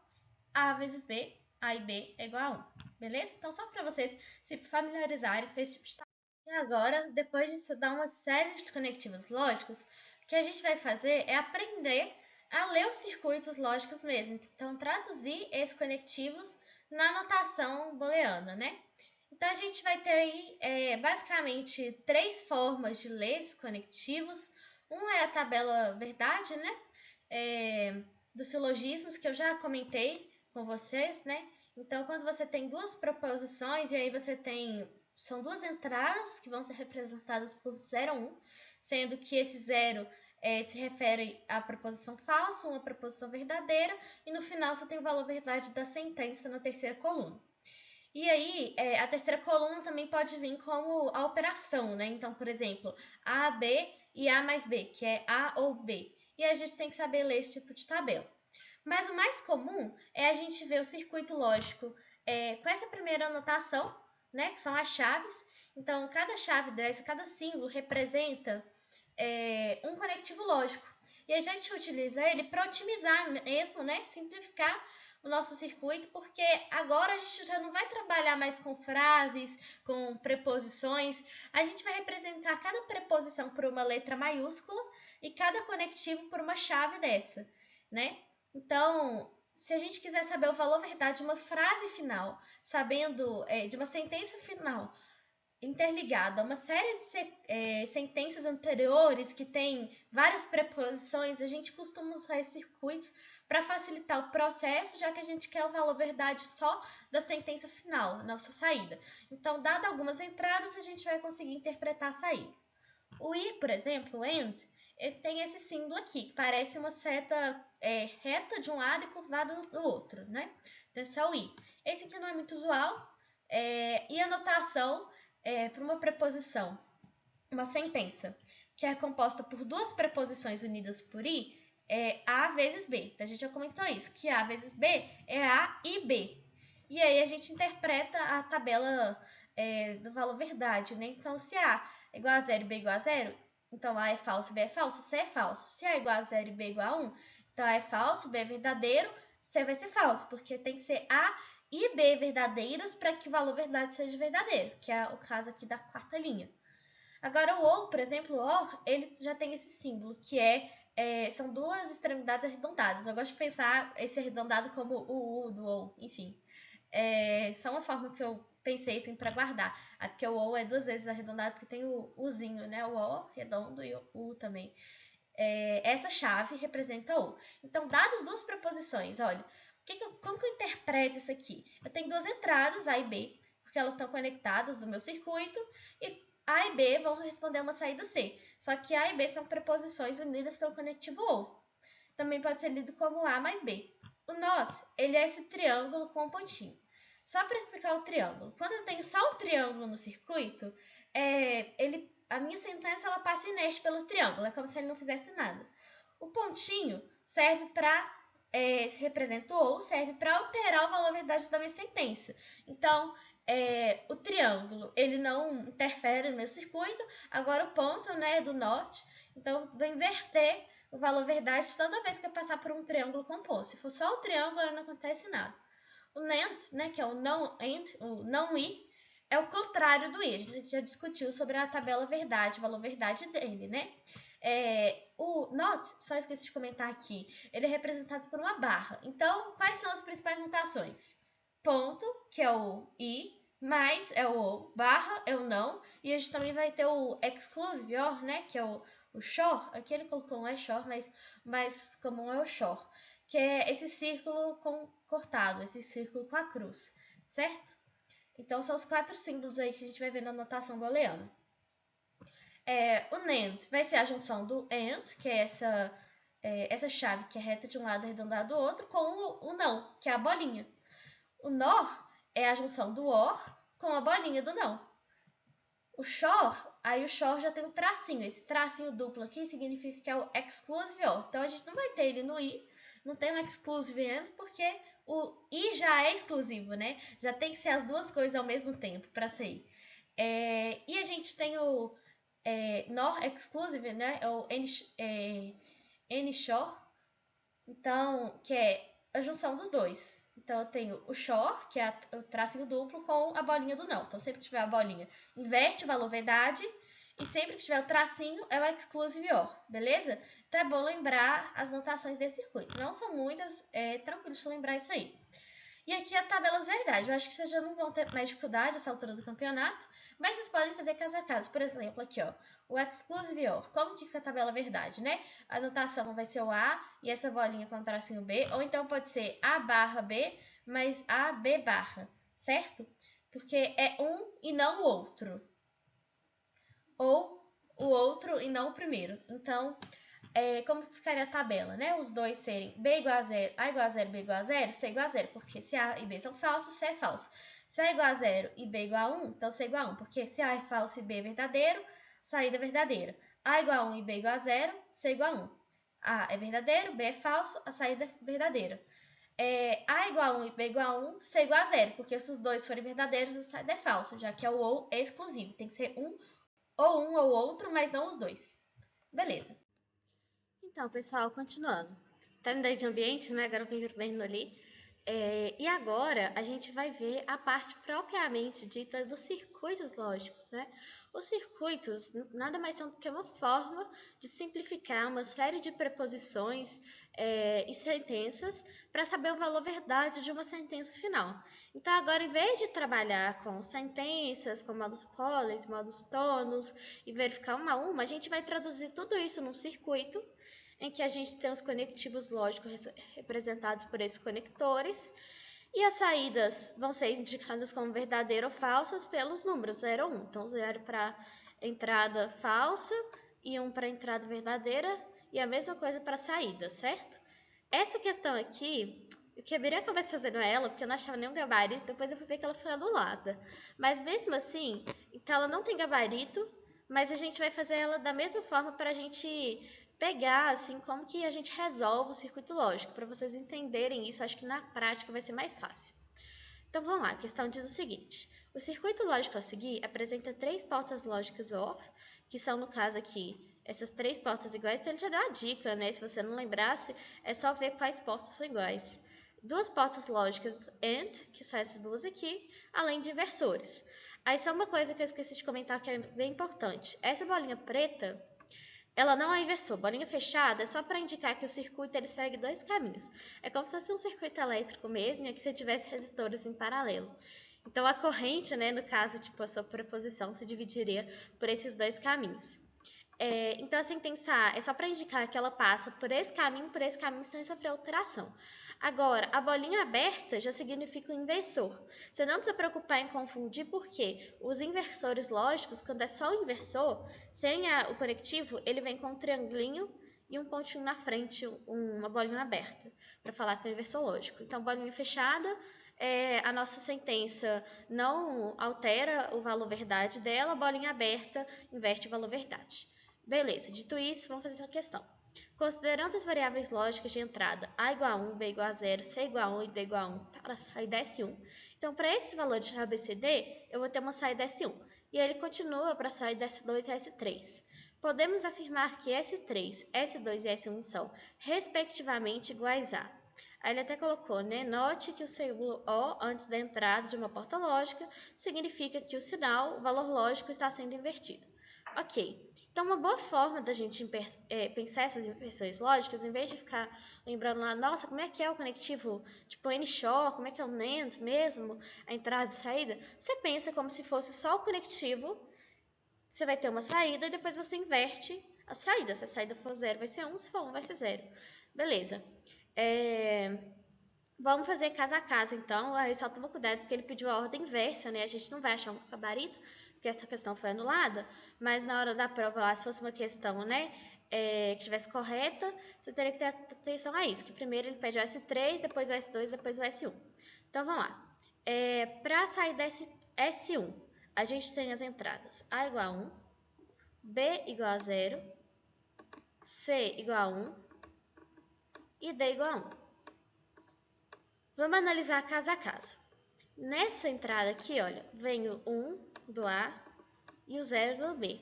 A vezes B, A e B é igual a 1. Beleza? Então, só para vocês se familiarizarem com esse tipo de tarefa. E agora, depois de estudar uma série de conectivos lógicos, o que a gente vai fazer é aprender a ler os circuitos lógicos mesmo. Então, traduzir esses conectivos na notação booleana, né? Então, a gente vai ter aí, basicamente, três formas de ler esses conectivos. Um é a tabela verdade, né? Dos silogismos, que eu já comentei com vocês, né? Então, quando você tem duas proposições, e aí você tem... São duas entradas que vão ser representadas por 0, 1, sendo que esse 0 se refere à proposição falsa, uma proposição verdadeira, e no final você tem o valor verdade da sentença na terceira coluna. E aí, a terceira coluna também pode vir como a operação, né? Então, por exemplo, A, B e A mais B, que é A ou B. E a gente tem que saber ler esse tipo de tabela. Mas o mais comum é a gente ver o circuito lógico com essa primeira anotação, né? Que são as chaves. Então, cada chave dessa, cada símbolo representa um conectivo lógico. E a gente utiliza ele para otimizar mesmo, né? Simplificar o nosso circuito, porque agora a gente já não vai trabalhar mais com frases, com preposições. A gente vai representar cada preposição por uma letra maiúscula e cada conectivo por uma chave dessa, né? Então, se a gente quiser saber o valor verdade de uma frase final, sabendo de uma sentença final, interligada a uma série de sentenças anteriores que tem várias preposições, a gente costuma usar esses circuitos para facilitar o processo, já que a gente quer o valor verdade só da sentença final, nossa saída. Então, dado algumas entradas, a gente vai conseguir interpretar a saída. O I, por exemplo, o AND, ele tem esse símbolo aqui, que parece uma seta reta de um lado e curvada do outro, né? Então, esse é o I. Esse aqui não é muito usual, e a notação para uma preposição, uma sentença, que é composta por duas preposições unidas por I, é A vezes B. Então, a gente já comentou isso, que A vezes B é A e B. E aí, a gente interpreta a tabela do valor verdade, né? Então, se A é igual a 0 e B é igual a 0, então A é falso, B é falso, C é falso. Se A é igual a 0 e B é igual a 1, então A é falso, B é verdadeiro, C vai ser falso, porque tem que ser A e B verdadeiras para que o valor verdade seja verdadeiro, que é o caso aqui da quarta linha. Agora o OR, por exemplo, o OR, ele já tem esse símbolo, que são duas extremidades arredondadas. Eu gosto de pensar esse arredondado como o U do OR, enfim. Só uma forma que eu pensei assim para guardar. Porque o OR é duas vezes arredondado, porque tem o Uzinho, né? O O redondo e o U também. Essa chave representa O. Então, dadas duas preposições, olha, como que eu interpreto isso aqui? Eu tenho duas entradas, A e B, porque elas estão conectadas no meu circuito, e A e B vão responder uma saída C. Só que A e B são preposições unidas pelo conectivo OR. Também pode ser lido como A mais B. O NOT, ele é esse triângulo com um pontinho. Só para explicar o triângulo. Quando eu tenho só um triângulo no circuito, a minha sentença ela passa inerte pelo triângulo. É como se ele não fizesse nada. O pontinho serve para... se representa o OU, serve para alterar o valor verdade da minha sentença. Então, o triângulo, ele não interfere no meu circuito. Agora, o ponto, né, é do norte. Então, eu vou inverter o valor verdade toda vez que eu passar por um triângulo composto. Se for só o triângulo, não acontece nada. O NAND, né, que é o não I, é o contrário do I. A gente já discutiu sobre a tabela verdade, o valor verdade dele, né? O NOT, só esqueci de comentar aqui, ele é representado por uma barra. Então, quais são as principais notações? Ponto, que é o I, mais é o O, barra é o não, e a gente também vai ter o exclusive OR, né, que é o shor. Aqui ele colocou um shor, mas mais comum é o shor, que é esse círculo cortado, esse círculo com a cruz, certo? Então, são os 4 símbolos aí que a gente vai ver na notação booleana. O NAND vai ser a junção do AND, que é essa chave que é reta de um lado e arredondada do outro com o não, que é a bolinha. O NOR é a junção do OR com a bolinha do não. O SHOR, aí o SHOR já tem um tracinho. Esse tracinho duplo aqui significa que é o exclusive OR. Então a gente não vai ter ele no I, não tem um exclusive AND, porque o I já é exclusivo, né? Já tem que ser as duas coisas ao mesmo tempo para ser I. E a gente tem o NOR exclusive, né? O NSHOR, então, que é a junção dos dois. Então, eu tenho o SHOR, que é o tracinho duplo, com a bolinha do não. Então, sempre que tiver a bolinha, inverte o valor verdade. E sempre que tiver o tracinho, é o exclusive OR, beleza? Então, é bom lembrar as notações desse circuito. Não são muitas, é tranquilo de lembrar isso aí. E aqui as tabelas verdade. Eu acho que vocês já não vão ter mais dificuldade nessa altura do campeonato, mas vocês podem fazer caso a caso. Por exemplo, aqui, ó, o exclusive OR. Como que fica a tabela verdade, né? A notação vai ser o A e essa bolinha com o tracinho B, ou então pode ser A barra B, mais A, B barra, certo? Porque é um e não o outro. Ou o outro e não o primeiro. Então, como que ficaria a tabela, né? Os dois serem B igual a 0, A igual a 0, B igual a 0, C igual a 0, porque se A e B são falsos, C é falso. Se A igual a 0 e B igual a 1, então C igual a 1, porque se A é falso e B é verdadeiro, saída é verdadeira. A igual a 1 e B igual a 0, C igual a 1. A é verdadeiro, B é falso, a saída é verdadeira. A igual a 1 e B igual a 1, C igual a 0, porque se os dois forem verdadeiros, a saída é falso, já que o ou é exclusivo. Tem que ser um ou outro, mas não os dois. Beleza. Então, pessoal, continuando. Tá no de ambiente, né? Agora eu vim vendo ali. E agora a gente vai ver a parte propriamente dita dos circuitos lógicos, né? Os circuitos nada mais são do que uma forma de simplificar uma série de preposições e sentenças para saber o valor verdade de uma sentença final. Então, agora, em vez de trabalhar com sentenças, com modos póleis, modos tônus e verificar uma a uma, a gente vai traduzir tudo isso num circuito em que a gente tem os conectivos lógicos representados por esses conectores, e as saídas vão ser indicadas como verdadeira ou falsas pelos números 0 ou 1. Então, 0 para entrada falsa e 1 para entrada verdadeira, e a mesma coisa para a saída, certo? Essa questão aqui, eu queria que eu estivesse fazendo ela, porque eu não achava nenhum gabarito, depois eu fui ver que ela foi anulada. Mas mesmo assim, então ela não tem gabarito, mas a gente vai fazer ela da mesma forma para a gente pegar, assim, como que a gente resolve o circuito lógico. Para vocês entenderem isso, acho que na prática vai ser mais fácil. Então, vamos lá. A questão diz o seguinte. O circuito lógico a seguir apresenta 3 portas lógicas OR, que são, no caso aqui, essas 3 portas iguais. Então, ele já deu a dica, né? Se você não lembrasse, é só ver quais portas são iguais. 2 portas lógicas AND, que são essas duas aqui, além de inversores. Aí, só uma coisa que eu esqueci de comentar que é bem importante. Essa bolinha preta, ela não é inversor. Bolinha fechada é só para indicar que o circuito ele segue 2 caminhos. É como se fosse um circuito elétrico mesmo, e que você tivesse resistores em paralelo. Então, a corrente, né, no caso, tipo, a sua preposição se dividiria por esses 2 caminhos. Então, a sentença A é só para indicar que ela passa por esse caminho sem sofrer alteração. Agora, a bolinha aberta já significa um inversor. Você não precisa preocupar em confundir, porque os inversores lógicos, quando é só o inversor, sem o conectivo, ele vem com um triangulinho e um pontinho na frente, uma bolinha aberta, para falar que é um inversor lógico. Então, bolinha fechada, a nossa sentença não altera o valor verdade dela, bolinha aberta inverte o valor verdade. Beleza, dito isso, vamos fazer uma questão. Considerando as variáveis lógicas de entrada A igual a 1, B igual a 0, C igual a 1 e D igual a 1 para a saída S1. Então, para esses valores de ABCD, eu vou ter uma saída S1. E ele continua para a saída S2 e S3. Podemos afirmar que S3, S2 e S1 são, respectivamente, iguais a. Aí ele até colocou, né? Note que o símbolo O antes da entrada de uma porta lógica significa que o sinal, o valor lógico, está sendo invertido. Ok, então uma boa forma da gente pensar essas inversões lógicas, em vez de ficar lembrando lá, nossa, como é que é o conectivo, tipo NSHOR, como é que é o NAND mesmo, a entrada e saída, você pensa como se fosse só o conectivo, você vai ter uma saída e depois você inverte a saída. Se a saída for 0, vai ser 1, se for 1, vai ser 0. Beleza. Vamos fazer casa a casa, então. Aí só toma cuidado, porque ele pediu a ordem inversa, né? A gente não vai achar um gabarito, porque essa questão foi anulada, mas na hora da prova lá, se fosse uma questão, né, que estivesse correta, você teria que ter atenção a isso, que primeiro ele pede o S3, depois o S2, depois o S1. Então, vamos lá. Para sair desse S1, a gente tem as entradas A igual a 1, B igual a 0, C igual a 1 e D igual a 1. Vamos analisar caso a caso. Nessa entrada aqui, olha, vem o 1 do A e o 0 do B.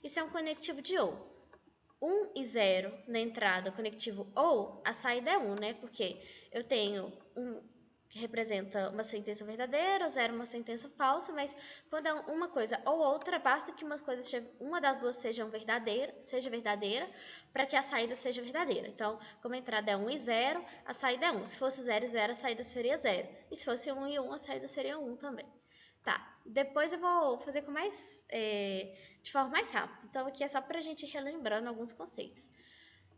Isso é um conectivo de OU. 1 e 0 na entrada, conectivo OU, a saída é 1, né? Porque eu tenho 1 que representa uma sentença verdadeira, o 0 uma sentença falsa, mas quando é uma coisa ou outra, basta que uma das duas seja verdadeira, para que a saída seja verdadeira. Então, como a entrada é 1 e 0, a saída é 1. Se fosse 0 e 0, a saída seria 0. E se fosse 1 e 1, a saída seria 1 também. Tá, depois eu vou fazer de forma mais rápida. Então, aqui é só para a gente ir relembrando alguns conceitos.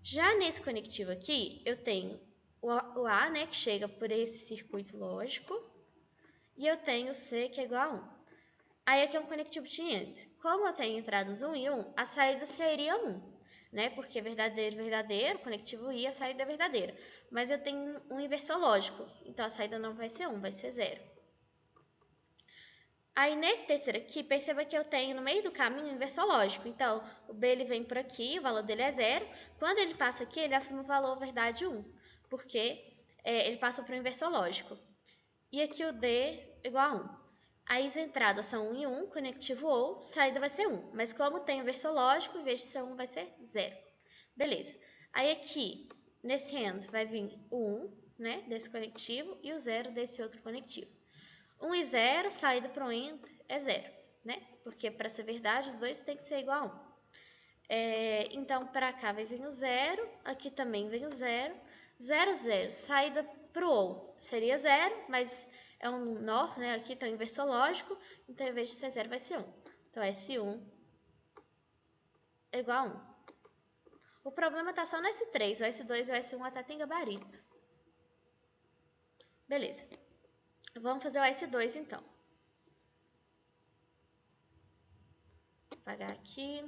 Já nesse conectivo aqui, eu tenho o A, né, que chega por esse circuito lógico, e eu tenho o C, que é igual a 1. Aí aqui é um conectivo de AND. Como eu tenho entradas 1 e 1, a saída seria 1, né, porque verdadeiro, verdadeiro, conectivo I, a saída é verdadeira. Mas eu tenho um inversor lógico, então a saída não vai ser 1, vai ser 0. Aí, nesse terceiro aqui, perceba que eu tenho no meio do caminho um inversor lógico. Então, o B ele vem por aqui, o valor dele é 0. Quando ele passa aqui, ele assume o valor verdade 1, porque ele passa para o inversor lógico. E aqui o D é igual a 1. Aí as entradas são 1 e 1, conectivo OU, saída vai ser 1. Mas como tem inversor lógico, em vez de ser 1, vai ser 0. Beleza. Aí aqui, nesse AND, vai vir o 1, né, desse conectivo, e o 0 desse outro conectivo. 1 e 0, saída para o AND é 0, né? Porque para ser verdade, os dois têm que ser igual a 1. Então, para cá vai vir o 0, aqui também vem o 0. 0, 0, saída para o OU seria 0, mas é um NOR, né? Aqui tem um inversor lógico, então em vez de ser 0 vai ser 1. Então, S1 é igual a 1. O problema está só no S3, o S2 e o S1 até tem gabarito. Beleza. Vamos fazer o S2 então. Vou apagar aqui.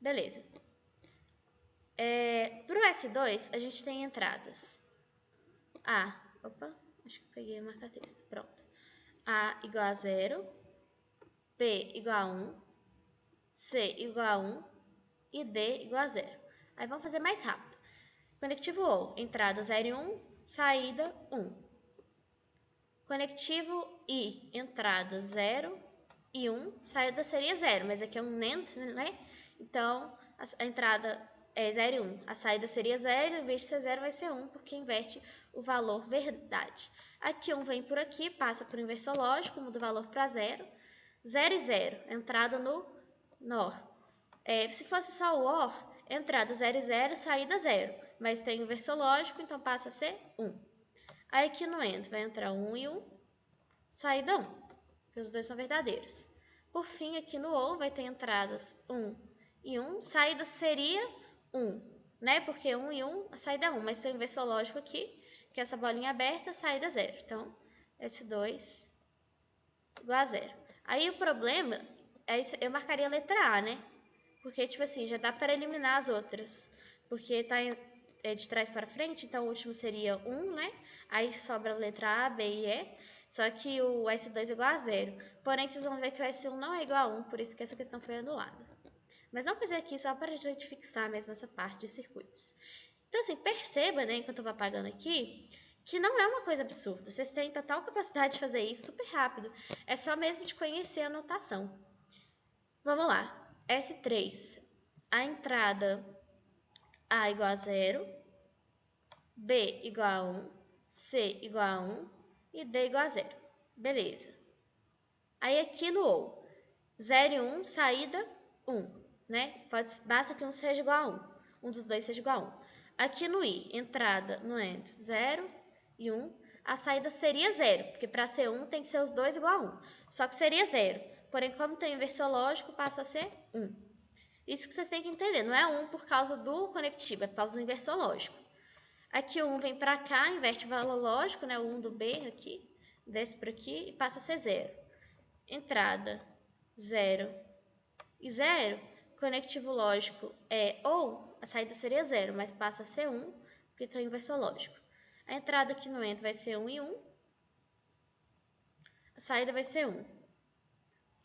Beleza. Para o S2, a gente tem entradas A. Opa, acho que peguei a marca-texto. Pronto. A igual a 0, B igual a 1, C igual a 1 e D igual a 0. Aí vamos fazer mais rápido. Conectivo OU, entrada 0 e 1, saída 1. Conectivo I, entrada 0 e 1, saída seria 0, mas aqui é um NAND, né? Então, a entrada é 0 e 1, a saída seria 0, em vez de ser 0 vai ser 1, porque inverte o valor verdade. Aqui 1 vem por aqui, passa por inversor lógico, muda o valor para 0. 0 e 0, entrada no NOR. Se fosse só o OR, entrada 0 e 0, saída 0, mas tem inversor lógico, então passa a ser 1. Aí aqui no AND vai entrar 1 e 1, saída 1, porque os dois são verdadeiros. Por fim, aqui no OU vai ter entradas 1 e 1, saída seria 1, né? Porque 1 e 1, a saída é 1, mas tem o inversor lógico aqui, que é essa bolinha aberta, saída 0. Então, S2 igual a 0. Aí o problema, eu marcaria a letra A, né? Porque, tipo assim, já dá para eliminar as outras, porque tá de trás para frente, então o último seria 1, né? Aí sobra a letra A, B e E, só que o S2 é igual a 0. Porém, vocês vão ver que o S1 não é igual a 1, por isso que essa questão foi anulada. Mas vamos fazer aqui só para a gente fixar mesmo essa parte de circuitos. Então, assim, perceba, né, enquanto eu vou apagando aqui, que não é uma coisa absurda. Vocês têm total capacidade de fazer isso super rápido. É só mesmo de conhecer a notação. Vamos lá. S3, a entrada A igual a 0, B igual a 1, C igual a 1 e D igual a 0. Beleza. Aí aqui no OU, 0 e 1, saída 1, né? Basta que um seja igual a 1, um dos dois seja igual a 1. Aqui no I, entrada no AND, 0 e 1, a saída seria 0, porque para ser 1 tem que ser os dois igual a 1, só que seria 0. Porém, como tem inversor lógico, passa a ser 1. Isso que vocês têm que entender, não é 1 por causa do conectivo, é por causa do inversor lógico. Aqui o 1 vem para cá, inverte o valor lógico, né? O 1 do B aqui, desce por aqui e passa a ser 0. Entrada 0 e 0, conectivo lógico é ou, a saída seria 0, mas passa a ser 1, porque tem o inversor lógico. A entrada aqui no END vai ser 1 e 1, a saída vai ser 1.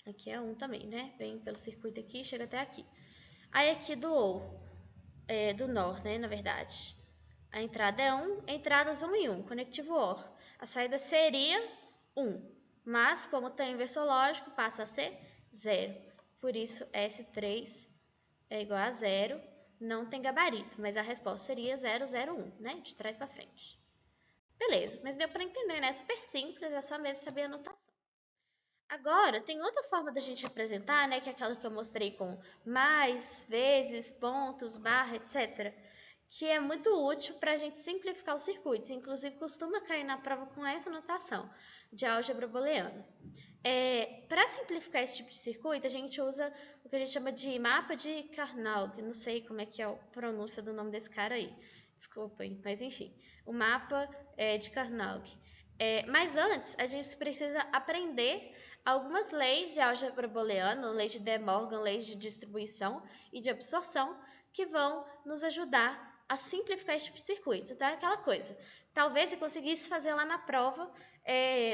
Aqui é 1 também, né? Vem pelo circuito aqui e chega até aqui. Aí aqui do OR, do NOR, né, na verdade. A entrada é 1, entradas 1 e 1, conectivo OR. A saída seria 1, mas como tem inversor lógico, passa a ser 0. Por isso, S3 é igual a 0, não tem gabarito, mas a resposta seria 0, 0, 1, né, de trás para frente. Beleza, mas deu para entender, né? É super simples, é só mesmo saber a notação. Agora, tem outra forma da gente representar, né, que é aquela que eu mostrei com mais, vezes, pontos, barra, etc., que é muito útil para a gente simplificar os circuitos. Inclusive, costuma cair na prova com essa notação de álgebra booleana. Para simplificar esse tipo de circuito, a gente usa o que a gente chama de mapa de Carnot. Não sei como é que é a pronúncia do nome desse cara aí. Desculpem, mas enfim. O mapa de Carnot. Mas antes, a gente precisa aprender algumas leis de álgebra booleana, leis de De Morgan, leis de distribuição e de absorção, que vão nos ajudar a simplificar esse tipo de circuito. Então, é aquela coisa. Talvez eu conseguisse fazer lá na prova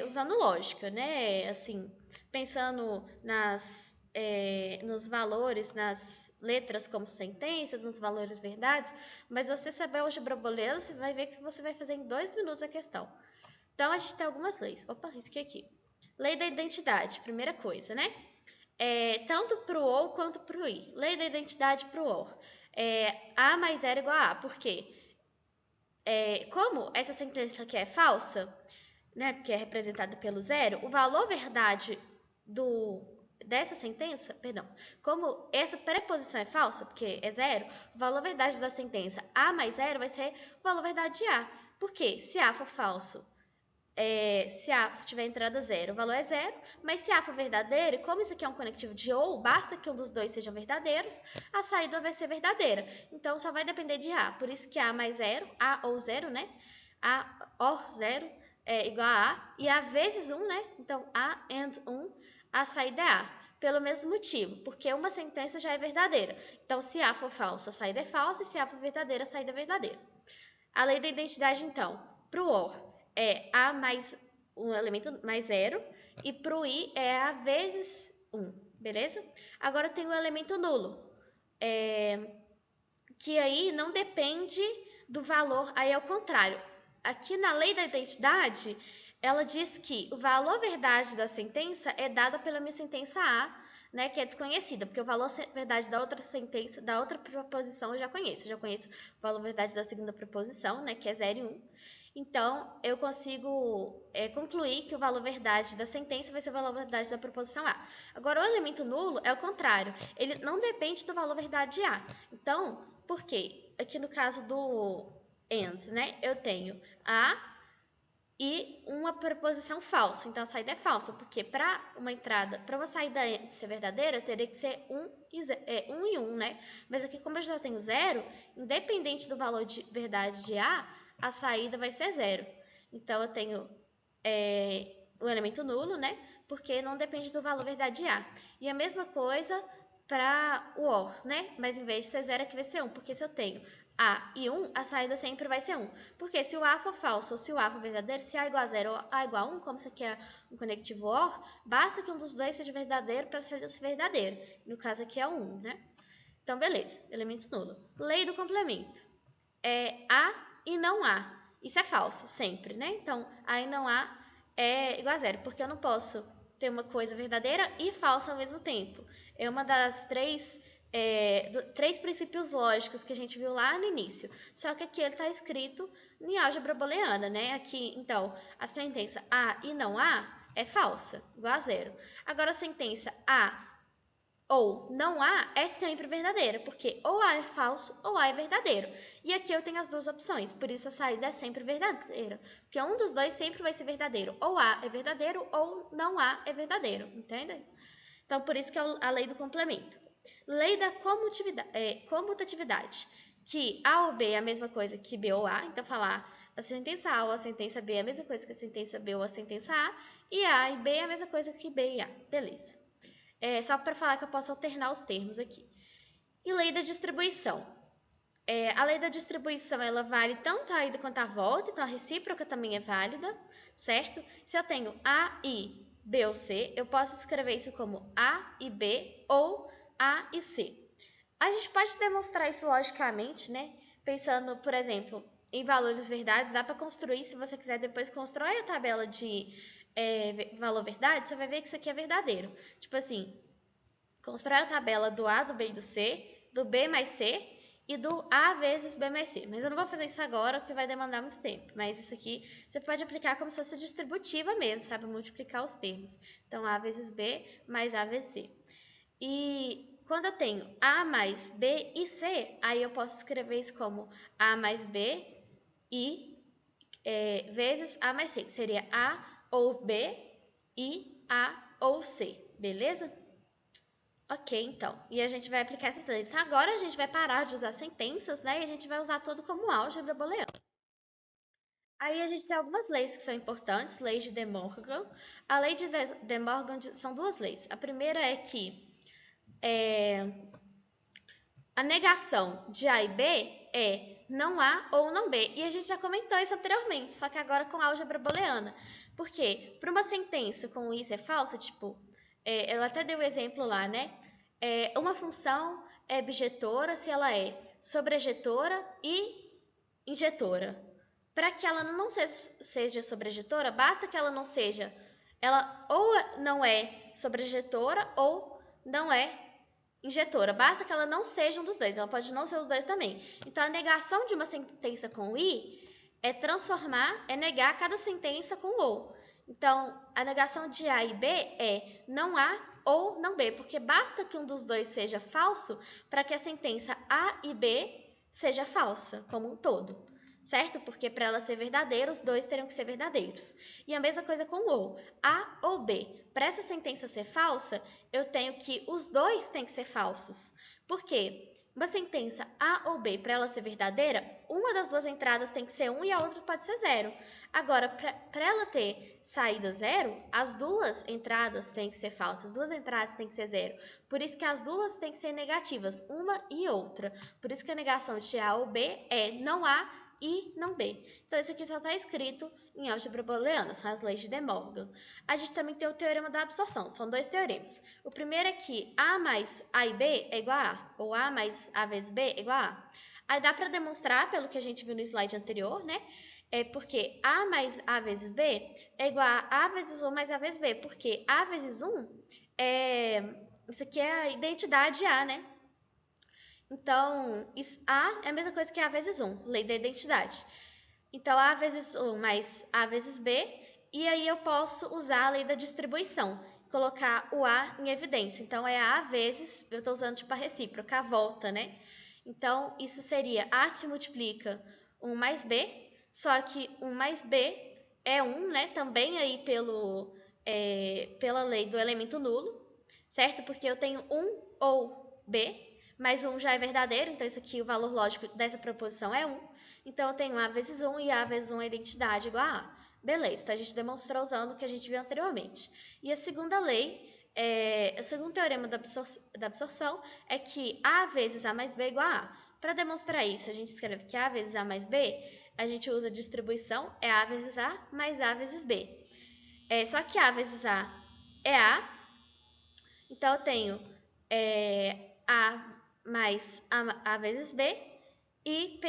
usando lógica, né? Assim, pensando nos valores, nas letras como sentenças, nos valores verdades, mas você saber álgebra booleana, você vai ver que você vai fazer em 2 minutos a questão. Então, a gente tem algumas leis. Opa, risquei aqui. Lei da identidade, primeira coisa, né? Tanto para o OR quanto para o I. Lei da identidade para o OR. A mais 0 igual a A. Por quê? Como essa sentença aqui é falsa, né, que é representada pelo 0, o valor verdade dessa sentença, perdão, como essa preposição é falsa, porque é 0, o valor verdade da sentença A mais 0 vai ser o valor verdade de A. Por quê? Se A for falso, se A tiver entrada 0, o valor é 0, mas se A for verdadeiro, e como isso aqui é um conectivo de OR, basta que um dos dois sejam verdadeiros, a saída vai ser verdadeira. Então, só vai depender de A. Por isso que A mais 0, A ou 0, né? A OR 0 é igual a A, e A vezes 1, né? Então, A and 1, a saída é A. Pelo mesmo motivo, porque uma sentença já é verdadeira. Então, se A for falso, a saída é falsa, e se A for verdadeira, a saída é verdadeira. A lei da identidade, então, para o OR é A mais um elemento mais 0, e para o I é A vezes 1, beleza? Agora tem o elemento nulo, que aí não depende do valor, aí é o contrário. Aqui na lei da identidade, ela diz que o valor verdade da sentença é dado pela minha sentença A, né, que é desconhecida, porque o valor verdade da outra sentença, da outra proposição eu já conheço. Eu já conheço o valor verdade da segunda proposição, né, que é 0 e 1. Então, eu consigo concluir que o valor verdade da sentença vai ser o valor verdade da proposição A. Agora, o elemento nulo é o contrário. Ele não depende do valor verdade de A. Então, por quê? Aqui no caso do AND, né, eu tenho A e uma preposição falsa. Então, a saída é falsa, porque para uma saída ser verdadeira, teria que ser 1 e 1, né? Mas aqui, como eu já tenho 0, independente do valor de verdade de A saída vai ser 0. Então, eu tenho o elemento nulo, né? Porque não depende do valor verdade de A. E a mesma coisa para o OR, né? Mas em vez de ser 0, aqui vai ser 1, porque se eu tenho A e 1, a saída sempre vai ser 1. Porque se o A for falso ou se o A for verdadeiro, se A igual a 0 ou A igual a 1, como isso aqui é um conectivo OR, basta que um dos dois seja verdadeiro para a saída ser verdadeira. No caso aqui é o 1, né? Então, beleza. Elemento nulo. Lei do complemento. A e não A. Isso é falso, sempre, né? Então, A e não A é igual a 0, porque eu não posso ter uma coisa verdadeira e falsa ao mesmo tempo. É uma das três princípios lógicos que a gente viu lá no início. Só que aqui ele está escrito em álgebra booleana, né? Aqui, então, a sentença A e não A é falsa, igual a 0. Agora, a sentença A ou não A é sempre verdadeira, porque ou A é falso ou A é verdadeiro. E aqui eu tenho as duas opções, por isso a saída é sempre verdadeira. Porque um dos dois sempre vai ser verdadeiro. Ou A é verdadeiro ou não A é verdadeiro, entendem? Então, por isso que é a lei do complemento. Lei da comutatividade, que A ou B é a mesma coisa que B ou A. Então, falar a sentença A ou a sentença B é a mesma coisa que a sentença B ou a sentença A. E A e B é a mesma coisa que B e A. Beleza. só para falar que eu posso alternar os termos aqui. E lei da distribuição. A lei da distribuição, ela vale tanto a ida quanto a volta, então a recíproca também é válida, certo? Se eu tenho A e B ou C, eu posso escrever isso como A e B ou A e C. A gente pode demonstrar isso logicamente, né? Pensando, por exemplo, em valores verdades, dá para construir, se você quiser depois constrói a tabela de valor verdade, você vai ver que isso aqui é verdadeiro. Tipo assim, constrói a tabela do A, do B e do C, do B mais C e do A vezes B mais C. Mas eu não vou fazer isso agora, porque vai demandar muito tempo. Mas isso aqui você pode aplicar como se fosse distributiva mesmo, sabe? Multiplicar os termos. Então, A vezes B mais A vezes C. E quando eu tenho A mais B e C, aí eu posso escrever isso como A mais B e vezes A mais C, que seria A ou B e A ou C, beleza? Ok, então. E a gente vai aplicar essas leis. Agora a gente vai parar de usar sentenças, né? E a gente vai usar tudo como álgebra booleana. Aí a gente tem algumas leis que são importantes, leis de De Morgan. A lei de De Morgan são duas leis. A primeira é que a negação de A e B é não A ou não B. E a gente já comentou isso anteriormente, só que agora com álgebra booleana. Por quê? Para uma sentença com isso é falsa, tipo, ela até deu o exemplo lá, né? Uma função é bijetora se ela é sobrejetora e injetora. Para que ela não seja sobrejetora, basta que ela não seja, ela ou não é sobrejetora ou não é injetora. Basta que ela não seja um dos dois, ela pode não ser os dois também. Então, a negação de uma sentença com i é negar cada sentença com ou. Então, a negação de A e B é não A ou não B, porque basta que um dos dois seja falso para que a sentença A e B seja falsa, como um todo, certo? Porque para ela ser verdadeira, os dois teriam que ser verdadeiros. E a mesma coisa com ou. A ou B. Para essa sentença ser falsa, eu tenho que os dois têm que ser falsos. Por quê? Uma sentença A ou B, para ela ser verdadeira, uma das duas entradas tem que ser 1 e a outra pode ser 0. Agora, para ela ter saída 0, as duas entradas têm que ser falsas, as duas entradas têm que ser 0. Por isso que as duas têm que ser negativas, uma e outra. Por isso que a negação de A ou B é não A e não B. Então, isso aqui só está escrito em álgebra booleana, são as leis de De Morgan. A gente também tem o teorema da absorção, são dois teoremas. O primeiro é que A mais A e B é igual a A, ou A mais A vezes B é igual a A. Aí dá para demonstrar, pelo que a gente viu no slide anterior, né? Porque A mais A vezes B é igual a A vezes 1 mais A vezes B, porque A vezes 1 isso aqui é a identidade A, né? Então, A é a mesma coisa que A vezes 1, lei da identidade. Então, A vezes 1 mais A vezes B, e aí eu posso usar a lei da distribuição, colocar o A em evidência. Então, é A vezes, eu estou usando tipo a recíproca, a volta, né? Então, isso seria A que multiplica 1 mais B, só que 1 mais B é 1, né? Também aí pela lei do elemento nulo, certo? Porque eu tenho 1 ou B, mas 1 já é verdadeiro, então isso aqui, o valor lógico dessa proposição é 1. Então, eu tenho A vezes 1 e A vezes 1 é identidade igual a A. Beleza, então a gente demonstrou usando o que a gente viu anteriormente. E a segunda lei, o segundo teorema da absorção é que A vezes A mais B é igual a A. Para demonstrar isso, a gente escreve que A vezes A mais B, a gente usa a distribuição, é A vezes A mais A vezes B. Só que A vezes A é A, então eu tenho A mais A vezes B, e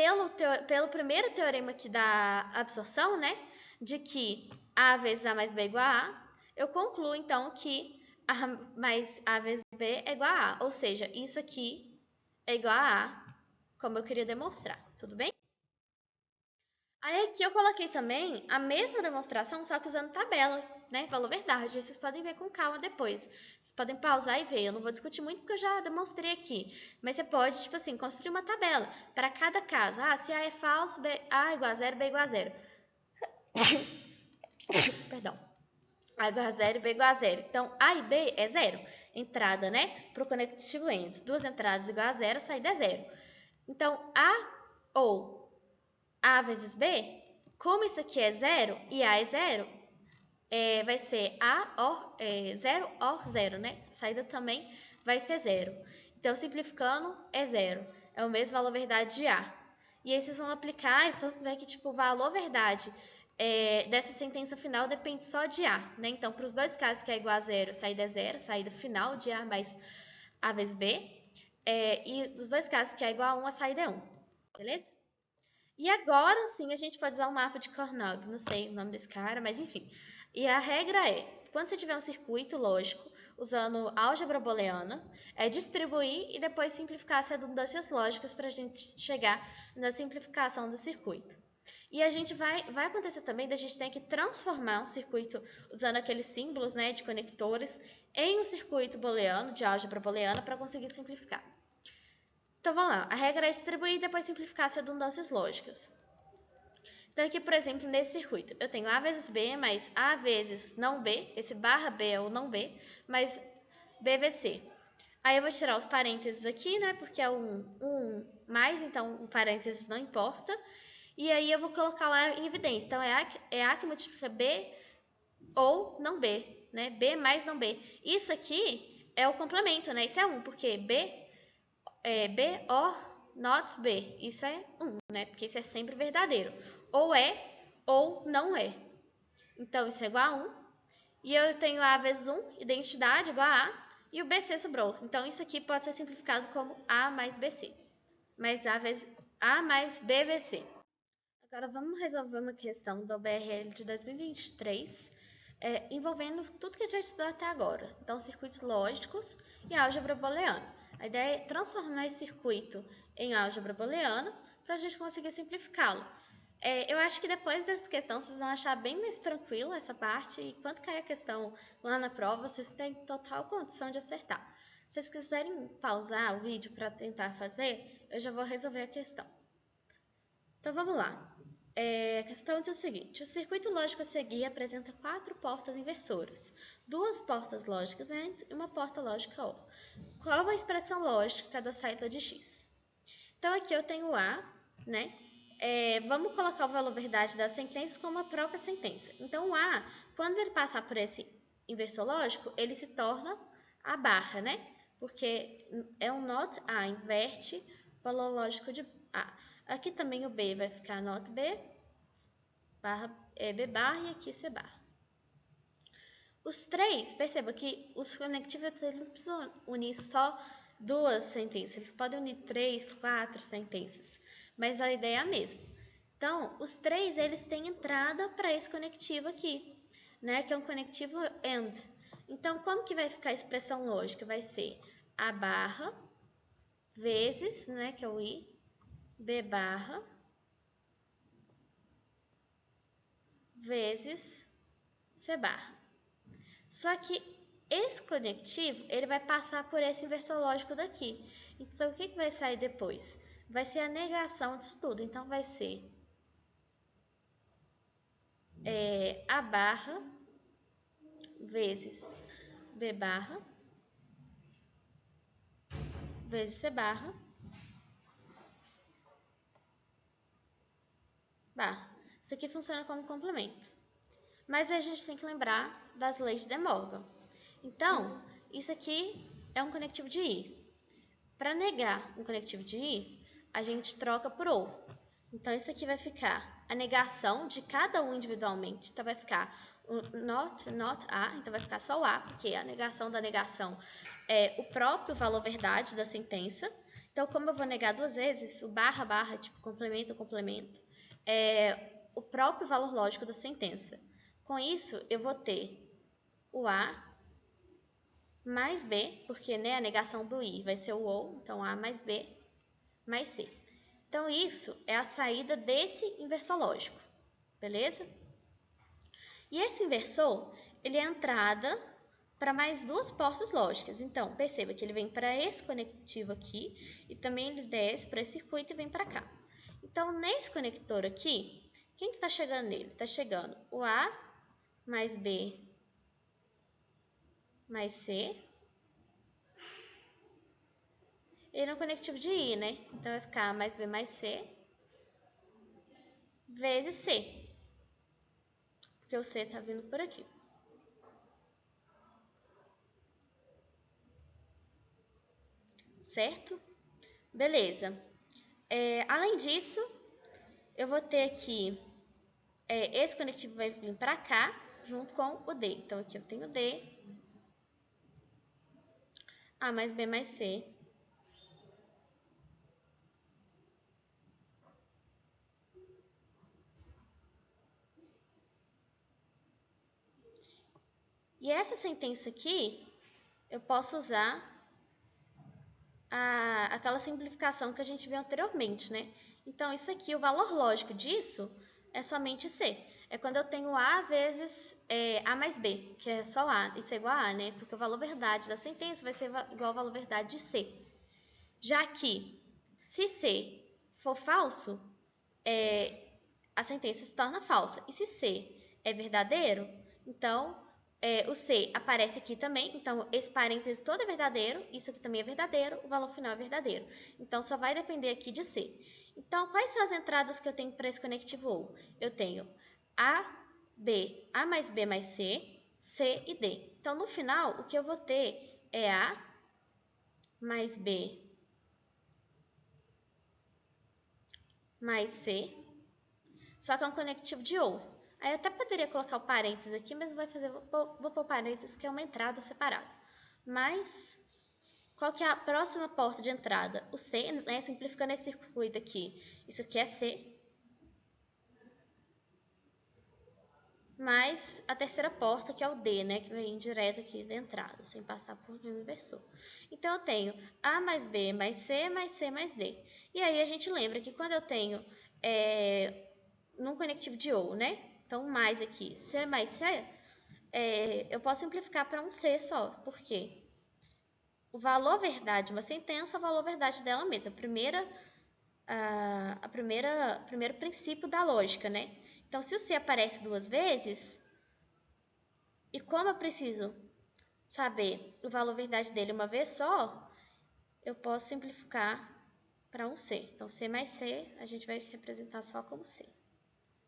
pelo primeiro teorema aqui da absorção, né, de que A vezes A mais B é igual a A, eu concluo, então, que A mais A vezes B é igual a A. Ou seja, isso aqui é igual a A, como eu queria demonstrar. Tudo bem? Aí aqui eu coloquei também a mesma demonstração, só que usando tabela, né? Valor verdade. Aí vocês podem ver com calma depois. Vocês podem pausar e ver. Eu não vou discutir muito porque eu já demonstrei aqui. Mas você pode, tipo assim, construir uma tabela para cada caso. Se A é falso, A é igual a 0, B é igual a 0. Perdão. A igual a 0 e B igual a 0. Então, A e B é 0. Entrada, né? Para o conectivo entre. Duas entradas igual a 0, saída é 0. Então, A ou A vezes B, como isso aqui é 0 e A é 0, vai ser A, 0, OR 0, né? Saída também vai ser 0. Então, simplificando, é 0. É o mesmo valor verdade de A. E aí vocês vão aplicar e vão ver que tipo, o valor verdade dessa sentença final depende só de A, né? Então, para os dois casos que é igual a 0, saída é 0, saída final de A mais A vezes B. E dos dois casos que é igual a 1, a saída é 1. Beleza? E agora sim a gente pode usar o mapa de Cornog, não sei o nome desse cara, mas enfim. E a regra é, quando você tiver um circuito lógico, usando álgebra booleana, é distribuir e depois simplificar as redundâncias lógicas para a gente chegar na simplificação do circuito. E a gente vai acontecer também da gente ter que transformar um circuito usando aqueles símbolos, né, de conectores em um circuito booleano, de álgebra booleana, para conseguir simplificar. Então vamos lá, a regra é distribuir e depois simplificar as redundâncias lógicas. Então aqui, por exemplo, nesse circuito, eu tenho A vezes B mais A vezes não B, esse barra B é o não B, mais B vezes C. Aí eu vou tirar os parênteses aqui, né, porque é um mais, então o parênteses não importa. E aí eu vou colocar lá em evidência. Então é A que multiplica B ou não B, né, B mais não B. Isso aqui é o complemento, né, isso é 1, porque B or not B. Isso é 1, né? Porque isso é sempre verdadeiro. Ou é ou não é. Então, isso é igual a 1. E eu tenho A vezes 1, identidade igual a A. E o BC sobrou. Então, isso aqui pode ser simplificado como A mais BC. Mais A mais B vezes C. Agora, vamos resolver uma questão do BRL de 2023, envolvendo tudo que a gente estudou até agora. Então, circuitos lógicos e álgebra booleana. A ideia é transformar esse circuito em álgebra booleana para a gente conseguir simplificá-lo. Eu acho que depois dessa questão vocês vão achar bem mais tranquilo essa parte e quando cair a questão lá na prova, vocês têm total condição de acertar. Se vocês quiserem pausar o vídeo para tentar fazer, eu já vou resolver a questão. Então vamos lá. A questão diz o seguinte: o circuito lógico a seguir apresenta 4 portas inversoras, 2 portas lógicas AND e uma porta lógica OR. Qual a expressão lógica da saída de x? Então aqui eu tenho A, né? Vamos colocar o valor verdade das sentenças como a própria sentença. Então o A, quando ele passar por esse inversor lógico, ele se torna a barra, né? Porque é um not A, inverte o valor lógico de A. Aqui também o B vai ficar not B, barra, B barra e aqui C barra. Os três, perceba que os conectivos eles não precisam unir só 2 sentenças, eles podem unir 3, 4 sentenças, mas a ideia é a mesma. Então, os três eles têm entrada para esse conectivo aqui, né, que é um conectivo AND. Então, como que vai ficar a expressão lógica? Vai ser A barra vezes, né, que é o I, B barra vezes C barra. Só que esse conectivo, ele vai passar por esse inversor lógico daqui. Então, o que vai sair depois? Vai ser a negação disso tudo. Então, vai ser A barra vezes B barra vezes C barra barra. Isso aqui funciona como complemento. Mas a gente tem que lembrar das leis de De Morgan. Então, isso aqui é um conectivo de I. Para negar um conectivo de I, a gente troca por OR. Então, isso aqui vai ficar a negação de cada um individualmente. Então, vai ficar o not A, então vai ficar só o A, porque a negação da negação é o próprio valor verdade da sentença. Então, como eu vou negar 2 vezes, o barra, barra, tipo complemento, complemento, é o próprio valor lógico da sentença. Com isso, eu vou ter o A mais B, porque né, a negação do I vai ser o OR, então A mais B mais C. Então, isso é a saída desse inversor lógico, beleza? E esse inversor, ele é a entrada para mais 2 portas lógicas. Então, perceba que ele vem para esse conectivo aqui e também ele desce para esse circuito e vem para cá. Então, nesse conector aqui, quem que está chegando nele? Está chegando o A mais B mais C. Ele é um conectivo de I, né? Então, vai ficar A mais B mais C vezes C. Porque o C está vindo por aqui. certo? Beleza. Além disso, eu vou ter aqui, esse conectivo vai vir para cá, junto com o D. Então, aqui eu tenho D, A mais B mais C. E essa sentença aqui, eu posso usar aquela simplificação que a gente viu anteriormente, né? Então, isso aqui, o valor lógico disso é somente C. É quando eu tenho A vezes A mais B, que é só A, isso é igual a A, né? Porque o valor verdade da sentença vai ser igual ao valor verdade de C. Já que, se C for falso, a sentença se torna falsa. E se C é verdadeiro, então o C aparece aqui também. Então, esse parênteses todo é verdadeiro, isso aqui também é verdadeiro, o valor final é verdadeiro. Então, só vai depender aqui de C. Então, quais são as entradas que eu tenho para esse conectivo OR? Eu tenho A, B, A mais B mais C, C e D. Então, no final, o que eu vou ter é A mais B mais C, só que é um conectivo de OR. Aí eu até poderia colocar o parênteses aqui, mas não vai fazer, vou pôr parênteses, que é uma entrada separada. Mas, qual que é a próxima porta de entrada? O C, né, simplificando esse circuito aqui. Isso aqui é C, mais a terceira porta, que é o D, né, que vem direto aqui da entrada, sem passar por nenhum inversor. Então, eu tenho A mais B mais C mais C mais D. E aí, a gente lembra que quando eu tenho num conectivo de OR, né, então mais aqui, C mais C, eu posso simplificar para um C só. Por quê? O valor verdade de uma sentença é o valor verdade dela mesma. Primeiro princípio da lógica, né? Então, se o C aparece duas vezes, e como eu preciso saber o valor verdade dele uma vez só, eu posso simplificar para um C. Então, C mais C, a gente vai representar só como C.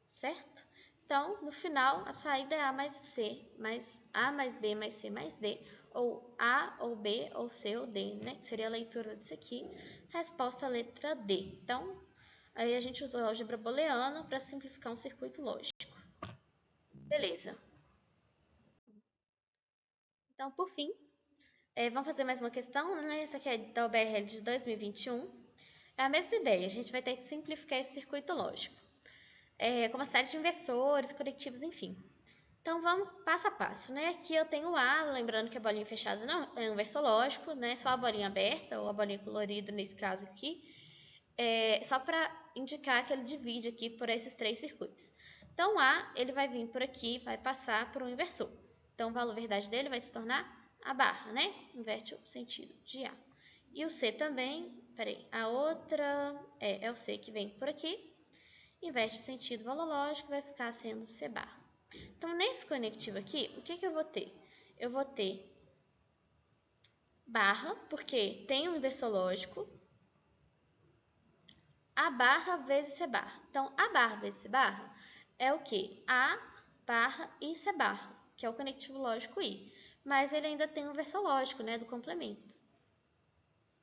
Certo? Então, no final, a saída é A mais C, mais A mais B mais C mais D, ou A ou B ou C ou D, né? Que seria a leitura disso aqui. Resposta a letra D. Então, aí a gente usou a álgebra booleana para simplificar um circuito lógico. Beleza. Então, por fim, vamos fazer mais uma questão, né? Essa aqui é da UBRL de 2021. É a mesma ideia, a gente vai ter que simplificar esse circuito lógico. Com uma série de inversores, conectivos, enfim. Então, vamos passo a passo, né? Aqui eu tenho o A, lembrando que a bolinha fechada não é um inversor lógico, né? Só a bolinha aberta, ou a bolinha colorida, nesse caso aqui, só para indicar que ele divide aqui por esses três circuitos. Então, o A, ele vai vir por aqui, vai passar por um inversor. Então, o valor verdade dele vai se tornar a barra, né? Inverte o sentido de A. E o C também, a outra é o C que vem por aqui, inverte o sentido, valor lógico, vai ficar sendo C barra. Então, nesse conectivo aqui, o que eu vou ter? Eu vou ter barra, porque tem um inversor lógico, A barra vezes C barra. Então, A barra vezes C barra é o quê? A barra e C barra, que é o conectivo lógico I. Mas ele ainda tem um inversor lógico, né, do complemento.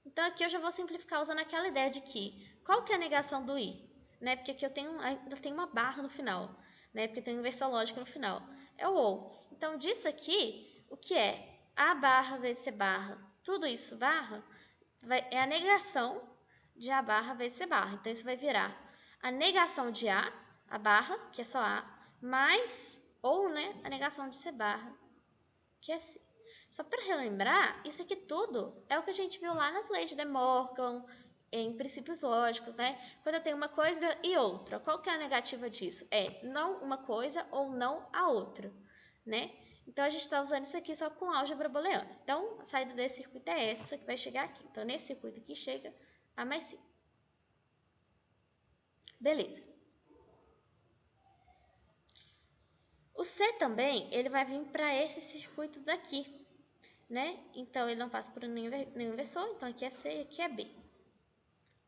Então, aqui eu já vou simplificar usando aquela ideia de que, qual que é a negação do I? Né? Porque aqui eu ainda tenho uma barra no final, né? Porque tem um inversor lógico no final. É o OU. Então, disso aqui, o que é? A barra vezes C barra, tudo isso barra, é a negação de A barra vezes C barra. Então, isso vai virar a negação de a barra, que é só A, mais, ou, né, a negação de C barra, que é C. Só para relembrar, isso aqui tudo é o que a gente viu lá nas leis de De Morgan, em princípios lógicos, né? Quando eu tenho uma coisa e outra, qual que é a negativa disso? É não uma coisa ou não a outra, né? Então, a gente está usando isso aqui só com álgebra booleana. Então, a saída desse circuito é essa que vai chegar aqui. Então, nesse circuito aqui chega A mais C. Beleza. O C também, ele vai vir para esse circuito daqui, né? Então, ele não passa por nenhum inversor, então aqui é C e aqui é B.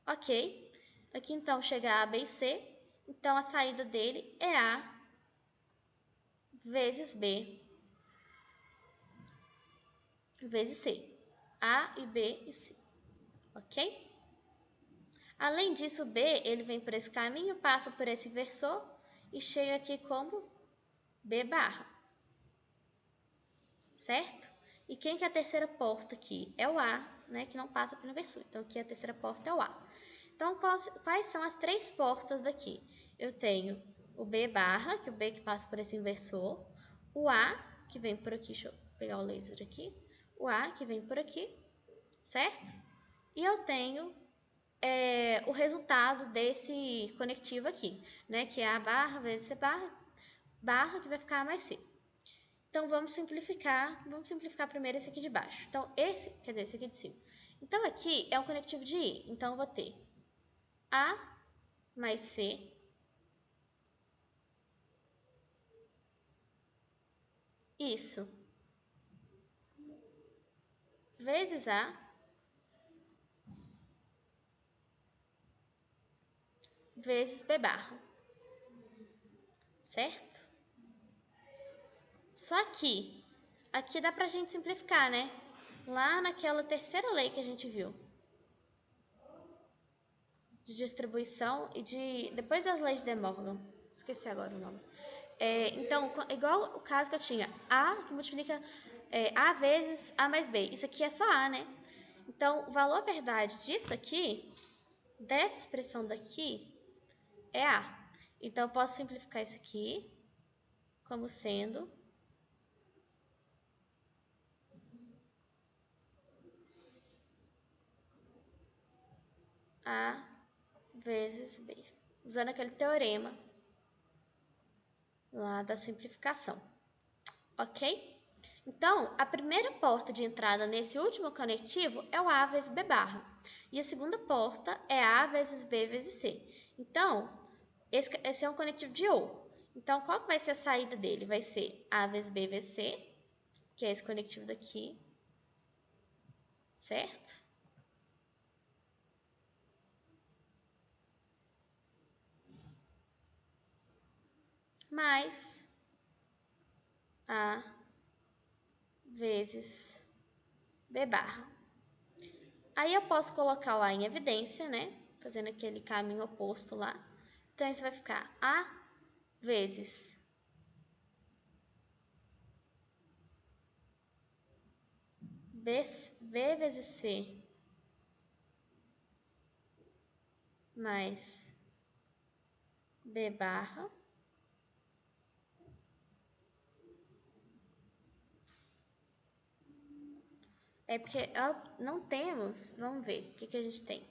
Ok? Aqui, então, chega A, B e C. Então, a saída dele é A vezes B vezes C. A e B e C. ok? Além disso, o B, ele vem por esse caminho, passa por esse inversor e chega aqui como B barra, certo? E quem que é a terceira porta aqui? É o A, né, que não passa pelo inversor. Então, aqui a terceira porta é o A. Então, quais são as três portas daqui? Eu tenho o B barra, que é o B que passa por esse inversor, o A, que vem por aqui, deixa eu pegar o laser aqui, o A, que vem por aqui, certo? E eu tenho o resultado desse conectivo aqui, né, que é A barra vezes C barra, barra, que vai ficar A mais C. Então, vamos simplificar primeiro esse aqui de baixo. Então, esse aqui de cima. Então, aqui é um conectivo de I. Então, eu vou ter A mais C isso vezes A vezes B barra, certo? Só que aqui dá pra gente simplificar, né? Lá naquela terceira lei que a gente viu, de distribuição e de... depois das leis de De Morgan, esqueci agora o nome. Então, igual o caso que eu tinha, A que multiplica A vezes A mais B. Isso aqui é só A, né? Então, o valor verdade disso aqui, dessa expressão daqui, é A. Então, eu posso simplificar isso aqui como sendo A vezes B, usando aquele teorema lá da simplificação, ok? Então, a primeira porta de entrada nesse último conectivo é o A vezes B barra, e a segunda porta é A vezes B vezes C. Então, esse é um conectivo de OR. Então, qual que vai ser a saída dele? Vai ser A vezes B vezes C, que é esse conectivo daqui, certo? Mais A vezes B barra. Aí eu posso colocar o A em evidência, né? Fazendo aquele caminho oposto lá. Então, isso vai ficar A vezes B vezes C mais B barra. É porque não temos, vamos ver, o que a gente tem?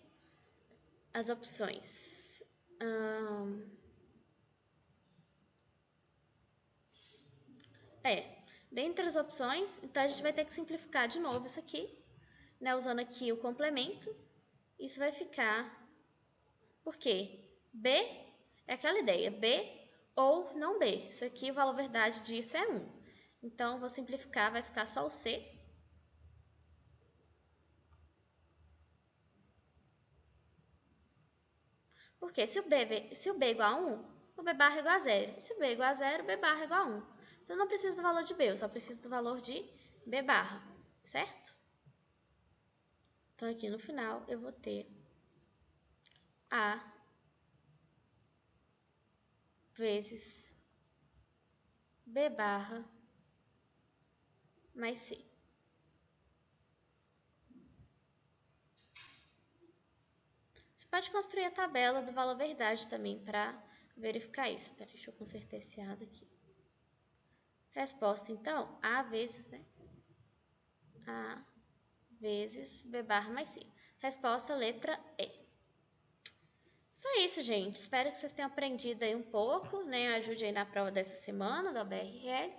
As opções. Dentre as opções, então a gente vai ter que simplificar de novo isso aqui, né? Usando aqui o complemento. Isso vai ficar, por quê? B é aquela ideia, B ou não B. Isso aqui, o valor verdade disso é 1. Então, vou simplificar, vai ficar só o C. Porque se o B é igual a 1, o B barra é igual a 0. Se o B é igual a 0, o B barra é igual a 1. Então, eu não preciso do valor de B, eu só preciso do valor de B barra, certo? Então, aqui no final, eu vou ter A vezes B barra mais C. Você pode construir a tabela do valor verdade também para verificar isso. Peraí, deixa eu consertar esse A daqui. Resposta, então, A vezes, né? A vezes B barra mais C. Resposta, letra E. Então é isso, gente. Espero que vocês tenham aprendido aí um pouco, né? Ajude aí na prova dessa semana, da BRL.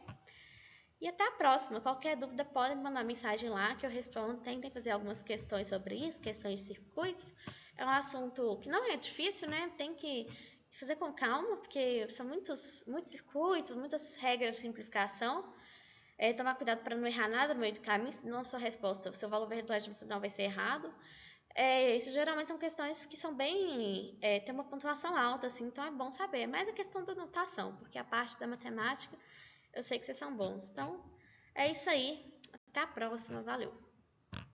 E até a próxima. Qualquer dúvida, podem mandar mensagem lá que eu respondo. Tentem fazer algumas questões sobre isso, questões de circuitos. É um assunto que não é difícil, né? Tem que fazer com calma, porque são muitos circuitos, muitas regras de simplificação. Tomar cuidado para não errar nada no meio do caminho, senão sua resposta, o seu valor verdade no final vai ser errado. Isso geralmente são questões que são bem... tem uma pontuação alta, assim, então é bom saber. Mas a questão da notação, porque a parte da matemática, eu sei que vocês são bons. Então, é isso aí. Até a próxima. Valeu!